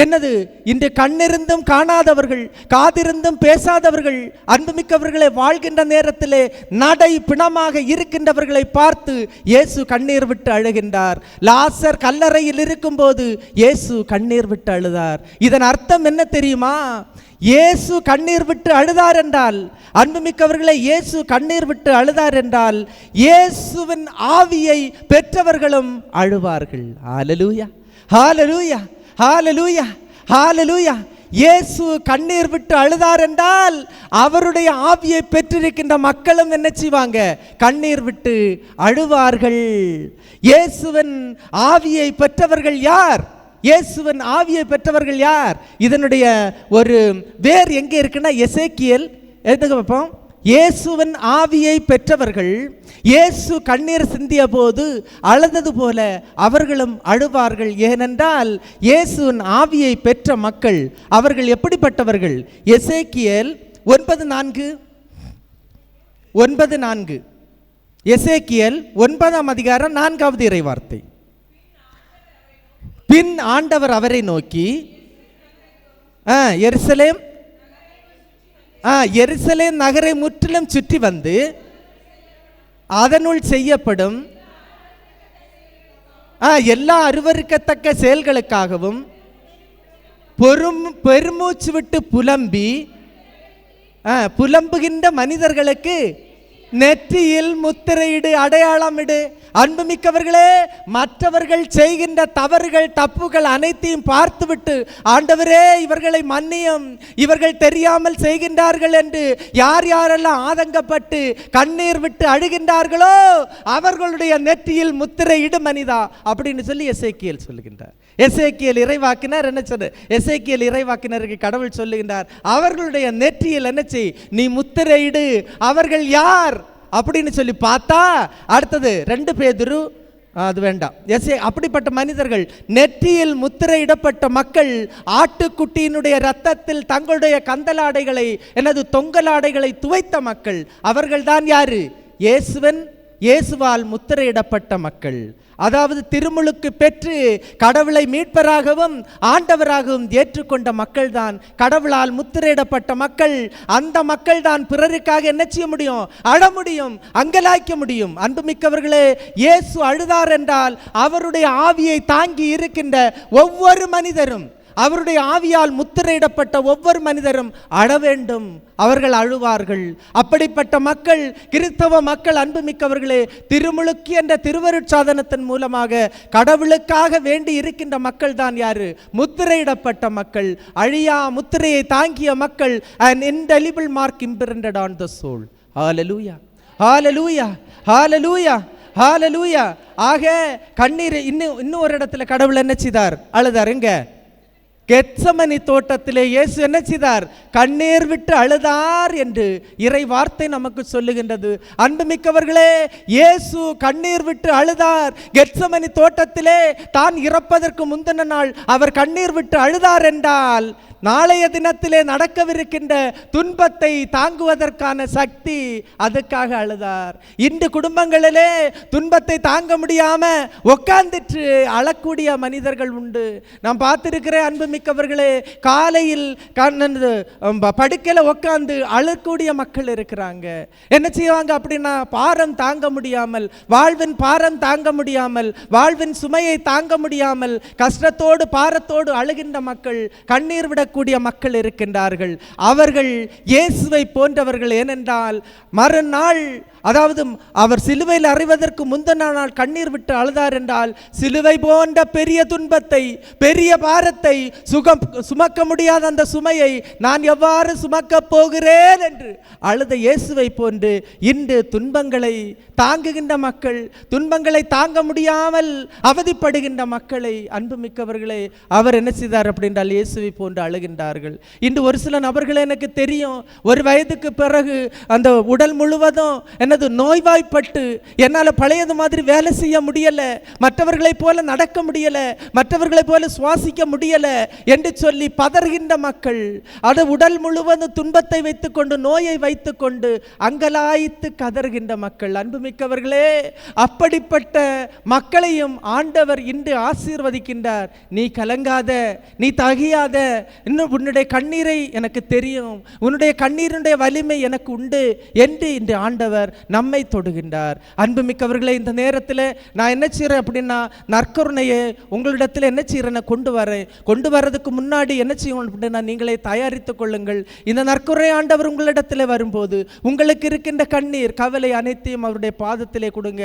என்னது, இன்று கண்ணிருந்தும் காணாதவர்கள், காதிருந்தும் பேசாதவர்கள், அன்புமிக்கவர்களை வாழ்கின்ற நேரத்திலே நடை பிணமாக இருக்கின்றவர்களை பார்த்து இயேசு கண்ணீர் விட்டு அழுகின்றார். லாசர் கல்லறையில் இருக்கும்போது இயேசு கண்ணீர் விட்டு அழுதார். இதன் அர்த்தம் என்ன தெரியுமா? இயேசு கண்ணீர் விட்டு அழுதார் என்றால், அன்புமிக்கவர்களை, இயேசு கண்ணீர் விட்டு அழுதார் என்றால் இயேசுவின் ஆவியை பெற்றவர்களும் அழுவார்கள். ஹல்லேலூயா, ஹல்லேலூயா, ஹல்லேலூயா, ஹல்லேலூயா. இயேசு கண்ணீர் விட்டு அழுதார் என்றால் அவருடைய ஆவியை பெற்றிருக்கின்ற மக்களும் என்ன செய்வாங்க? கண்ணீர் விட்டு அழுவார்கள். இயேசுவின் ஆவியை பெற்றவர்கள் யார்? இயேசுவின் ஆவியை பெற்றவர்கள் யார்? இதனுடைய ஒரு வேர் எங்கே இருக்குன்னா, எசேக்கியேல் எடுத்துக்க பார்ப்போம். இயேசுவின் ஆவியை பெற்றவர்கள் இயேசு கண்ணீர் சிந்திய போது அழுதது போல அவர்களும் அழுவார்கள். ஏனென்றால் இயேசுவின் ஆவியை பெற்ற மக்கள் அவர்கள் எப்படிப்பட்டவர்கள்? எசேக்கியேல் 9:4 எசேக்கியேல் 9ஆம் அதிகாரம் 4வது இறைவார்த்தை. பின் ஆண்டவர் அவரை நோக்கி, எருசலேம் நகரை முற்றிலும் சுற்றி வந்து அதனுள் செய்யப்படும் எல்லா அருவருக்கத்தக்க செயல்களுக்காகவும் பெருமூச்சு விட்டு புலம்புகின்ற மனிதர்களுக்கு நெற்றியில் முத்திரையிடு, அடையாளமிடு. அன்புமிக்கவர்களே, மற்றவர்கள் செய்கின்ற தவறுகள், தப்புகள் அனைத்தையும் பார்த்துவிட்டு, ஆண்டவரே இவர்களை மன்னியும், இவர்கள் தெரியாமல் செய்கின்றார்கள் என்று யார் யாரெல்லாம் ஆதங்கப்பட்டு கண்ணீர் விட்டு அழுகின்றார்களோ அவர்களுடைய நெற்றியில் முத்திரையிடு மனிதா அப்படின்னு சொல்லி எசேக்கியேல் சொல்லுகின்றார். எசேக்கியேல் இறைவாக்கினர் என்ன சொன்ன? எசேக்கியேல் இறைவாக்கினருக்கு கடவுள் சொல்லுகின்றார், அவர்களுடைய நெற்றியில் என்ன செய், நீ முத்திரையிடு. அவர்கள் யார் அப்படின்னு சொல்லி பார்த்தா அடுத்தது 2 பேதுரு, அது வேண்டாம், அப்படிப்பட்ட மனிதர்கள், நெற்றியில் முத்திரையிடப்பட்ட மக்கள் ஆட்டுக்குட்டியினுடைய இரத்தத்தில் தங்களுடைய கந்தலாடைகளை, எனது தொங்கலாடைகளை துவைத்த மக்கள். அவர்கள்தான் யாரு? இயேசுவால் முத்திரையிடப்பட்ட மக்கள். அதாவது திருமுழுக்கு பெற்று கடவுளை மீட்பராகவும் ஆண்டவராகவும் ஏற்றுக்கொண்ட மக்கள் தான் கடவுளால் முத்திரையிடப்பட்ட மக்கள். அந்த மக்கள் தான் பிறருக்காக என்ன செய்ய முடியும்? அழ முடியும், அங்கலாய்க்க முடியும். அன்புமிக்கவர்களே, இயேசு அழுதார் என்றால் அவருடைய ஆவியை தாங்கி இருக்கின்ற ஒவ்வொரு மனிதரும், அவருடைய ஆவியால் முத்திரையிடப்பட்ட ஒவ்வொரு மனிதரும் அழ வேண்டும், அவர்கள் அழுவார்கள். அப்படிப்பட்ட மக்கள் கிறிஸ்தவ மக்கள். அன்புமிக்கவர்களே, திருமுழுக்கு என்ற திருவருட்சாதனத்தின் மூலமாக கடவுளுக்காக வேண்டி இருக்கின்ற மக்கள் தான் யாரு? முத்திரையிடப்பட்ட மக்கள், அழியா முத்திரையை தாங்கிய மக்கள். an indelible mark imprinted on the soul. hallelujah, hallelujah, hallelujah, hallelujah. ஆக கண்ணீர் இன்னும் ஒரு இடத்துல கடவுள் என்ன செய்தார்? அழுதார். எங்க? கெத்சமனி தோட்டத்திலே இயேசு என்ன செய்தார்? கண்ணீர் விட்டு அழுதார் என்று இறை வார்த்தை நமக்கு சொல்லுகின்றது. அன்புமிக்கவர்களே, இயேசு கண்ணீர் விட்டு அழுதார். கெத்சமனி தோட்டத்திலே தான் இறப்பதற்கு முந்தின நாள் அவர் கண்ணீர் விட்டு அழுதார் என்றால் நாளைய தினத்திலே நடக்கவிருக்கின்ற துன்பத்தை தாங்குவதற்கான சக்தி, அதுக்காக அழுதார். இன்று குடும்பங்களிலே துன்பத்தை தாங்க முடியாம உட்கார்ந்துட்டு அழக்கூடிய மனிதர்கள் உண்டு. நான் பார்த்திருக்கிறேன். அன்புமிக்கவர்களே, காலையில் படுக்கையில உட்கார்ந்து அழக்கூடிய மக்கள் இருக்கிறாங்க. என்ன செய்வாங்க அப்படின்னா, பாரம் தாங்க முடியாமல், வாழ்வின் பாரம் தாங்க முடியாமல், வாழ்வின் சுமையை தாங்க முடியாமல் கஷ்டத்தோடு பாரத்தோடு அழுகின்ற மக்கள், கண்ணீர் விட கூடிய மக்கள் இருக்கின்றார்கள். அவர்கள் இயேசுவை போன்றவர்கள். ஏனென்றால் மறுநாள், அதாவது அவர் சிலுவையில் அறிவதற்கு முந்தின நாள் கண்ணீர் விட்டு அழுதார் என்றால் சிலுவை போன்ற பெரிய துன்பத்தை, பெரிய பாரத்தை சுமக்க முடியாத அந்த சுமையை நான் எவ்வாறு சுமக்க போகிறேன் என்று அழுத இயேசுவை போன்று இன்று துன்பங்களை தாங்குகின்ற மக்கள், துன்பங்களை தாங்க முடியாமல் அவதிப்படுகின்ற மக்களை, அன்புமிக்கவர்களே, அவர் என்ன செய்தார் அப்படின்றால் இயேசுவை போன்று அழுகின்றார்கள். இன்று ஒரு சில நபர்கள் எனக்கு தெரியும், ஒரு வயதுக்கு பிறகு அந்த உடல் முழுவதும் என்னது நோய்வாய்ப்பட்டு என்னால் பழையது மாதிரி வேலை செய்ய முடியல, மற்றவர்களைப் போல நடக்க முடியல, மற்றவர்களைப் போல சுவாசிக்க முடியல என்று சொல்லி பதறுகின்ற மக்கள், அது உடல் முழுவதும் துன்பத்தை வைத்துக்கொண்டு, நோயை வைத்துக்கொண்டு அங்கலாய்த்து கதறுகின்ற மக்கள். அன்புமிக்கவர்களே, அப்படிப்பட்ட மக்களையும் ஆண்டவர் இன்று ஆசீர்வதிக்கின்றார். நீ கலங்காத, நீ தகியாத, இன்னும் உன்னுடைய கண்ணீரை எனக்கு தெரியும், உன்னுடைய கண்ணீருடைய வலிமை எனக்கு உண்டு என்று இன்று ஆண்டவர் நம்மை தொடுகின்றார். அன்புமிக்கவர்களே, இந்த நேரத்தில் நான் என்ன செய்கிறேன் அப்படின்னா, நற்கருணையை உங்களிடத்தில் என்ன செய்கிறேன் கொண்டு வரதுக்கு முன்னாடி என்ன செய்யணும் அப்படின்னா, நீங்களே தயாரித்துக் கொள்ளுங்கள். இந்த நற்கருணை ஆண்டவர் உங்களிடத்தில் வரும்போது உங்களுக்கு இருக்கின்ற கண்ணீர், கவலை அனைத்தையும் அவருடைய பாதத்திலே கொடுங்க.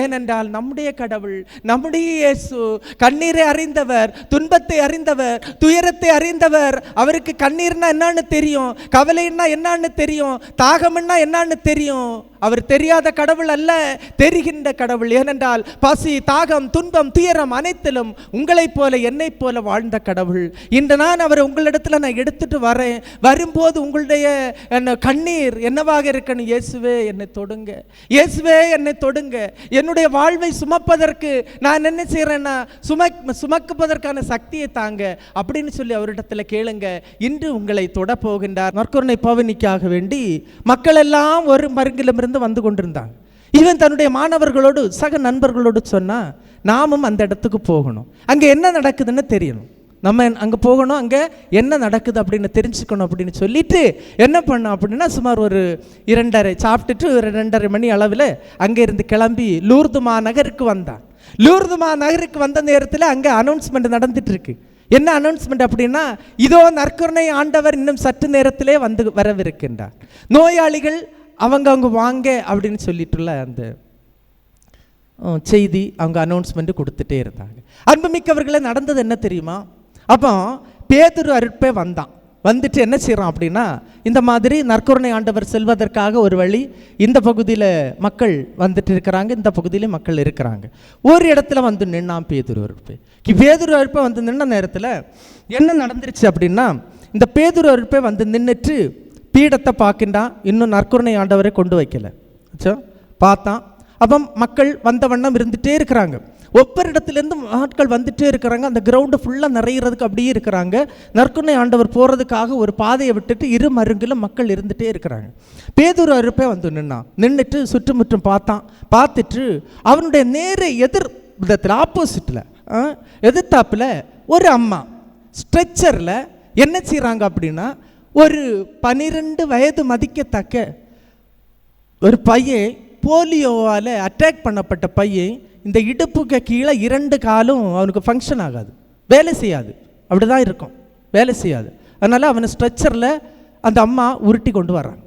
ஏனென்றால் நம்முடைய கடவுள், நம்முடைய இயேசு கண்ணீரை அறிந்தவர், துன்பத்தை அறிந்தவர், துயரத்தை அறிந்தவர். அவருக்கு கண்ணீர்னா என்னன்னு தெரியும், கவலைன்னா என்னன்னு தெரியும், தாகம்னா என்னன்னு தெரியும். அவர் தெரியாத கடவுள் அல்ல, தெரிகின்ற கடவுள். ஏனென்றால் பசி, தாகம், துன்பம், துயரம் அனைத்திலும் உங்களைப் போல என்னைப் போல வாழ்ந்த கடவுள். இன்று நான் அவரை உங்களிடத்தில் நான் எடுத்துட்டு வரேன். வரும்போது உங்களுடைய கண்ணீர் என்னவாக இருக்கணும்? இயேசுவே என்னை தொடுங்க, இயேசுவே என்னை தொடுங்க. என்னுடைய வாழ்வை சுமப்பதற்கு நான் என்ன செய்கிறேன்னா, சுமக்குவதற்கான சக்தியை தாங்க அப்படின்னு சொல்லி அவரிடத்தில் கேளுங்க. இன்று உங்களை தொட போகின்றார். நற்கருணை பவனிக்காக வேண்டி மக்கள் எல்லாம் ஒரு மருங்கிலிருந்து வந்து கொண்டிருந்தாங்க. இவன் தன்னுடைய மாணவர்களோடு, சக நண்பர்களோடு சொன்னா, நாமும் அந்த இடத்துக்கு போகணும், அங்கே என்ன நடக்குதுன்னு தெரியணும், நம்ம அங்கே போகணும், அங்கே என்ன நடக்குது அப்படின்னு தெரிஞ்சுக்கணும் அப்படின்னு சொல்லிட்டு என்ன பண்ணோம் அப்படின்னா, சுமார் ஒரு 2:30 சாப்பிட்டுட்டு ஒரு 2:30 மணி அளவில் அங்கே இருந்து கிளம்பி லூர்து மாநகருக்கு வந்தான். லூர்து மாநகருக்கு வந்த நேரத்தில் அங்கே அனௌன்ஸ்மெண்ட் நடந்துட்டு இருக்கு. என்ன அனௌன்ஸ்மெண்ட் அப்படின்னா, இதோ நற்கருணை ஆண்டவர் இன்னும் சற்று நேரத்திலே வரவிருக்கின்றார், நோயாளிகள் அவங்க வாங்க அப்படின்னு சொல்லிட்டுள்ள அந்த செய்தி அவங்க அனௌன்ஸ்மெண்ட் கொடுத்துட்டே இருந்தாங்க. அன்புமிக்கவர்களே, நடந்தது என்ன தெரியுமா? அப்போ பேதுரு அருட்பே வந்துட்டு என்ன செய்கிறான் அப்படின்னா, இந்த மாதிரி நற்கருணை ஆண்டவர் செல்வதற்காக ஒரு வழி, இந்த பகுதியில் மக்கள் வந்துட்டு இருக்கிறாங்க, இந்த பகுதியிலே மக்கள் இருக்கிறாங்க. ஒரு இடத்துல வந்து நின்னான் பேதுரு அருட்பே வந்து நின்ன நேரத்தில் என்ன நடந்துருச்சு அப்படின்னா, இந்த பேதுரு அருட்பே வந்து நின்றுட்டு பீடத்தை பார்க்கின்றான். இன்னும் நற்கருணை ஆண்டவரை கொண்டு வைக்கல. பார்த்தான். அப்போ மக்கள் வந்த வண்ணம் இருந்துகிட்டே இருக்கிறாங்க. ஒவ்வொரு இடத்துலேருந்து ஆட்கள் வந்துட்டே இருக்கிறாங்க. அந்த கிரவுண்டு ஃபுல்லாக நிறையிறதுக்கு அப்படியே இருக்கிறாங்க. நற்கருணை ஆண்டவர் போகிறதுக்காக ஒரு பாதையை விட்டுட்டு இரு மருங்கிலும் மக்கள் இருந்துகிட்டே இருக்கிறாங்க. பேதுரு அருப்பே வந்து நின்றுட்டு சுற்றுமுற்றும் பார்த்துட்டு அவனுடைய நேர எதிர் விதத்தில் ஆப்போசிட்டில் எதிர்த்தாப்பில் ஒரு அம்மா ஸ்ட்ரெச்சரில் என்ன செய்கிறாங்க அப்படின்னா, ஒரு 12 வயது மதிக்கத்தக்க ஒரு பையன், போலியோவால் அட்டாக் பண்ணப்பட்ட பையன், இந்த இடுப்புக்கு கீழே 2 காலும் அவனுக்கு ஃபங்க்ஷன் ஆகாது, வேலை செய்யாது, அப்படி தான் இருக்கும், வேலை செய்யாது. அதனால் அவனை ஸ்ட்ரெச்சரில் அந்த அம்மா உருட்டி கொண்டு வர்றாங்க.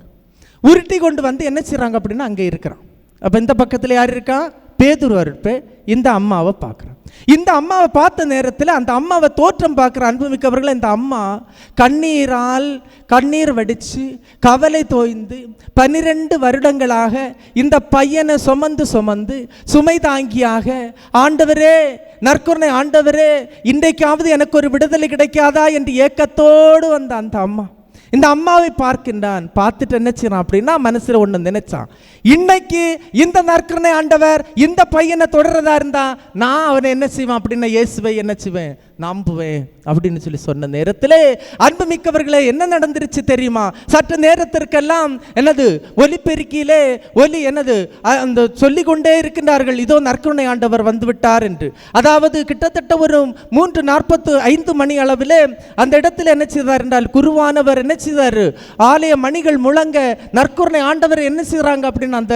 உருட்டி கொண்டு வந்து என்ன செய்கிறாங்க அப்படின்னா, அங்கே இருக்கிறான். அப்போ இந்த பக்கத்தில் யார் இருக்கா? பேதுரு அருட்பே இந்த அம்மாவை பார்க்குறான். இந்த அம்மாவை பார்த்த நேரத்தில் அந்த அம்மாவை தோற்றம் பார்க்குற அன்புமிக்கவர்கள், இந்த அம்மா கண்ணீர் வடித்து கவலை தோய்ந்து 12 வருடங்களாக இந்த பையனை சுமந்து சுமை தாங்கியாக, ஆண்டவரே, நற்கருணை ஆண்டவரே, இன்றைக்காவது எனக்கு ஒரு விடுதலை கிடைக்காதா என்று ஏக்கத்தோடு வந்த அந்த அம்மா, இந்த அம்மாவை பார்க்கின்றான். பார்த்துட்டு என்ன செய்யறான் அப்படின்னா, மனசில் ஒன்று நினைச்சான், இன்னைக்கு இந்த நற்கருணை ஆண்டவர் இந்த பையனை தொடர்றதா இருந்தா நான் அவனை என்ன செய்வேன் அப்படின்னா, இயேசுவை என்ன செய்வேன், நம்புவேன் அப்படின்னு சொல்லி சொன்ன நேரத்தில் அன்புமிக்கவர்களே, என்ன நடந்துருச்சு தெரியுமா? சற்று நேரத்திற்கெல்லாம் என்னது ஒலிபெருக்கியிலே ஒலி என்னது அந்த சொல்லிக்கொண்டே இருக்கின்றார்கள், இதோ நற்கருணை ஆண்டவர் வந்துவிட்டார் என்று. அதாவது கிட்டத்தட்ட ஒரு 3:45 மணி அளவிலே அந்த இடத்துல என்ன செய்தார் என்றால், குருவானவர் என்ன செய்தார், ஆலய மணிகள் முழங்க நற்கருணை ஆண்டவர் என்ன செய்கிறாங்க அப்படின்னு அந்த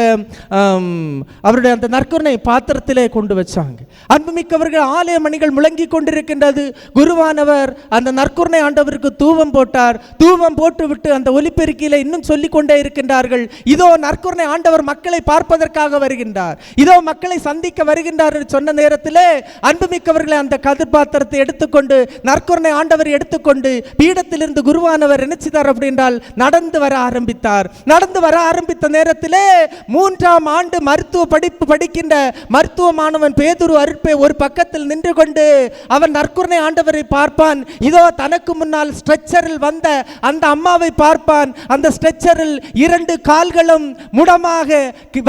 அவருடைய அந்த நற்கருணை பாத்திரத்திலே கொண்டு வச்சாங்க. அன்புமிக்கவர்கள், ஆலய மணிகள் முழங்கி கொண்டிருக்கின்றது. இருக்கிறது. குருவானவர் அந்த நற்கருணை ஆண்டவருக்கு தூபம் போட்டார். தூபம் போட்டுவிட்டு அந்த ஒலிபெருக்கியில இன்னும் சொல்லிக் கொண்டே இருக்கின்றார்கள், இதோ நற்கருணை ஆண்டவர் மக்களை பார்ப்பதற்காக வருகின்றார், இதோ மக்களை சந்திக்க வருகின்றார் என்று சொன்ன நேரத்திலே அன்புமிக்கவர்களை அந்த கதிர்பாத்திரத்தை எடுத்துக்கொண்டு நற்கருணை ஆண்டவர் எடுத்துக்கொண்டு பீடத்திலிருந்து குருவானவர் நினைச்சிட்டார் அப்படின்றால் நடந்து வர ஆரம்பித்தார். நடந்து வர ஆரம்பித்த நேரத்திலே 3ஆம் ஆண்டு மருத்துவ படிப்பு படிக்கின்ற மருத்துவ மாணவன் பேதுரு அருட்பே ஒரு பக்கத்தில் நின்று கொண்டு அவன் நற்கருணை ஆண்டவரை பார்ப்பான். இதோ தனக்கு முன்னால் ஸ்ட்ரெச்சரில் வந்த அந்த அம்மாவை பார்ப்பான். அந்த ஸ்ட்ரெச்சரில் 2 கால்களும் முடமாக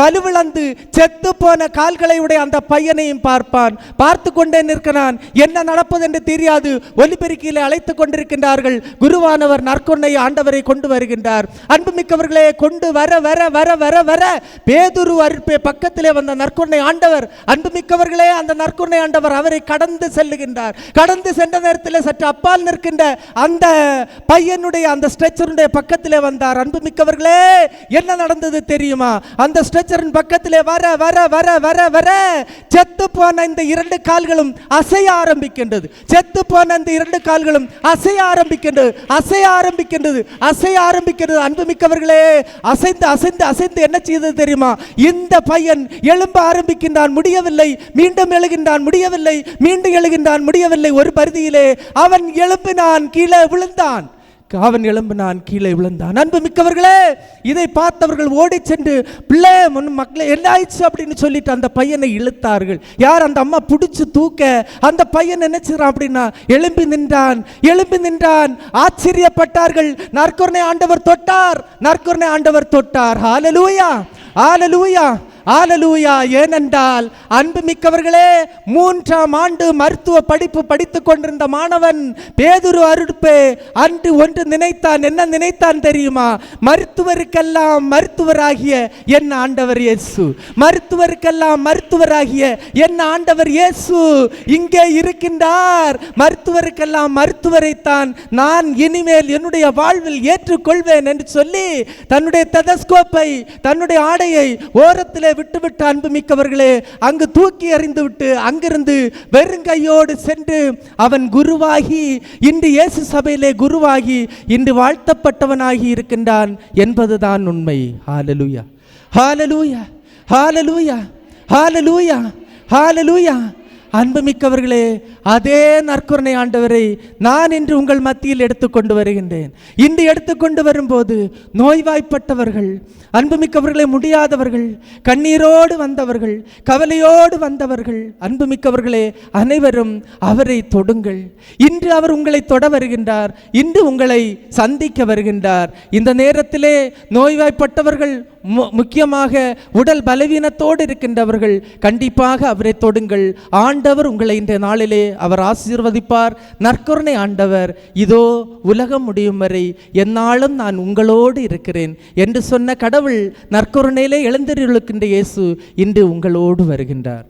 வலுவிழந்து செத்து போன கால்களை உடைய அந்த பையனையும் பார்ப்பான். பார்த்து கொண்டே நிற்கிறான். என்ன நடப்பது என்று தெரியாது. ஒலிபெருக்கியிலே அழைத்துக் கொண்டிருக்கின்றார்கள். குருவானவர் நற்கருணை ஆண்டவரை கொண்டு வருகின்றார். அன்புமிக்கவர்களே, கொண்டு வர வர வர வர வர பேதுரு அருட்பே பக்கத்திலே வந்த நற்கருணை ஆண்டவர், அன்புமிக்கவர்களே, அந்த நற்கருணை ஆண்டவர் அவரை கடந்து செல்லுகின்றார். கடந்து சென்ற நேரத்தில் சற்று அப்பால் நிற்கின்ற அந்த பையனுடைய அந்த ஸ்ட்ரெச்சருடைய பக்கத்திலே வந்தார். அன்புமிக்கவர்களே, என்ன நடந்தது தெரியுமா? அந்த ஸ்ட்ரெச்சரின் பக்கத்திலே வர வர வர வர வர செத்து போன இந்த 2 கால்களும் அசைய ஆரம்பிக்கின்றது. செத்து போன இந்த 2 கால்களும் அசைய ஆரம்பிக்கின்றது, அசைய ஆரம்பிக்கின்றது, அசைய ஆரம்பிக்கிறது. அன்புமிக்கவர்களே, அசைந்து அசைந்து அசைந்து என்ன செய்தது தெரியுமா? இந்த பையன் எழும்ப ஆரம்பிக்கின்றான், முடியவில்லை. மீண்டும் எழுகின்றான், முடியவில்லை. மீண்டும் எழுகின்றான், முடியவில்லை. ஒரு பரிதியிலே அவன் எழும்பினான், கீழே விழுந்தான். அவன் எழும்பினான், கீழே விழுந்தான். அன்புமிக்கவர்களே, இதை பார்த்தவர்கள் ஓடி சென்று பிள்ளை மக்களை என்ன ஆயிடுச்சு அப்படின்னு சொல்லிட்டு அந்த பையனை இழுத்தார்கள். யார்? அந்த அம்மா பிடிச்சு தூக்க அந்த பையன் என்ன செய்றான் அப்படின்னா எழும்பி நின்றான், எழும்பி நின்றான். ஆச்சரியப்பட்டார்கள். நற்கருணை ஆண்டவர் தொட்டார், நற்கருணை ஆண்டவர் தொட்டார். ஹல்லேலூயா, ஹல்லேலூயா, ஹல்லேலூயா. ஏனென்றால் அன்புமிக்கவர்களே, 3ஆம் ஆண்டு மருத்துவ படிப்பு படித்துக் கொண்டிருந்த மாணவன் பேதுரு அருட்பே அன்று ஒன்று நினைத்தான். என்ன நினைத்தான் தெரியுமா? மருத்துவருக்கெல்லாம் மருத்துவராகிய என் ஆண்டவர் இயேசு, மருத்துவருக்கெல்லாம் மருத்துவராகிய என் ஆண்டவர் இயேசு இங்கே இருக்கின்றார். மருத்துவருக்கெல்லாம் மருத்துவரைத்தான் நான் இனிமேல் என்னுடைய வாழ்வில் ஏற்றுக்கொள்வேன் என்று சொல்லி தன்னுடைய டெலஸ்கோப்பை, தன்னுடைய ஆடையை ஓரத்திலே விட்டுவிட்டு அன்புமிக்கவர்களே அங்கு தூக்கி எறிந்து விட்டு அங்கிருந்து வெறுங்கையோடு சென்று அவன் குருவாகி இன்று இயேசு சபையிலே குருவாகி இன்று வாழ்த்தப்பட்டவனாகி இருக்கின்றான் என்பதுதான் உண்மை. ஹல்லேலூயா, ஹல்லேலூயா, ஹல்லேலூயா, ஹல்லேலூயா, ஹல்லேலூயா. அன்புமிக்கவர்களே, அதே நற்கருணை ஆண்டவரை நான் இன்று உங்கள் மத்தியில் எடுத்துக்கொண்டு வருகின்றேன். இன்று எடுத்துக்கொண்டு வரும்போது நோய்வாய்ப்பட்டவர்கள், அன்புமிக்கவர்களே, முடியாதவர்கள், கண்ணீரோடு வந்தவர்கள், கவலையோடு வந்தவர்கள், அன்புமிக்கவர்களே, அனைவரும் அவரை தொடுங்கள். இன்று அவர் உங்களை தொட வருகின்றார், இன்று உங்களை சந்திக்க வருகின்றார். இந்த நேரத்திலே நோய்வாய்ப்பட்டவர்கள், முக்கியமாக உடல் பலவீனத்தோடு இருக்கின்றவர்கள் கண்டிப்பாக அவரை தொடுங்கள். ஆண்டவர் உங்களை இன்றைய நாளிலே அவர் ஆசீர்வதிப்பார். நற்கருணை ஆண்டவர், இதோ உலகம் முடியும் வரை எந்நாளும் நான் உங்களோடு இருக்கிறேன் என்று சொன்ன கடவுள், நற்கருணையிலே எழுந்தருளுகின்ற இயேசு இன்று உங்களோடு வருகின்றார்.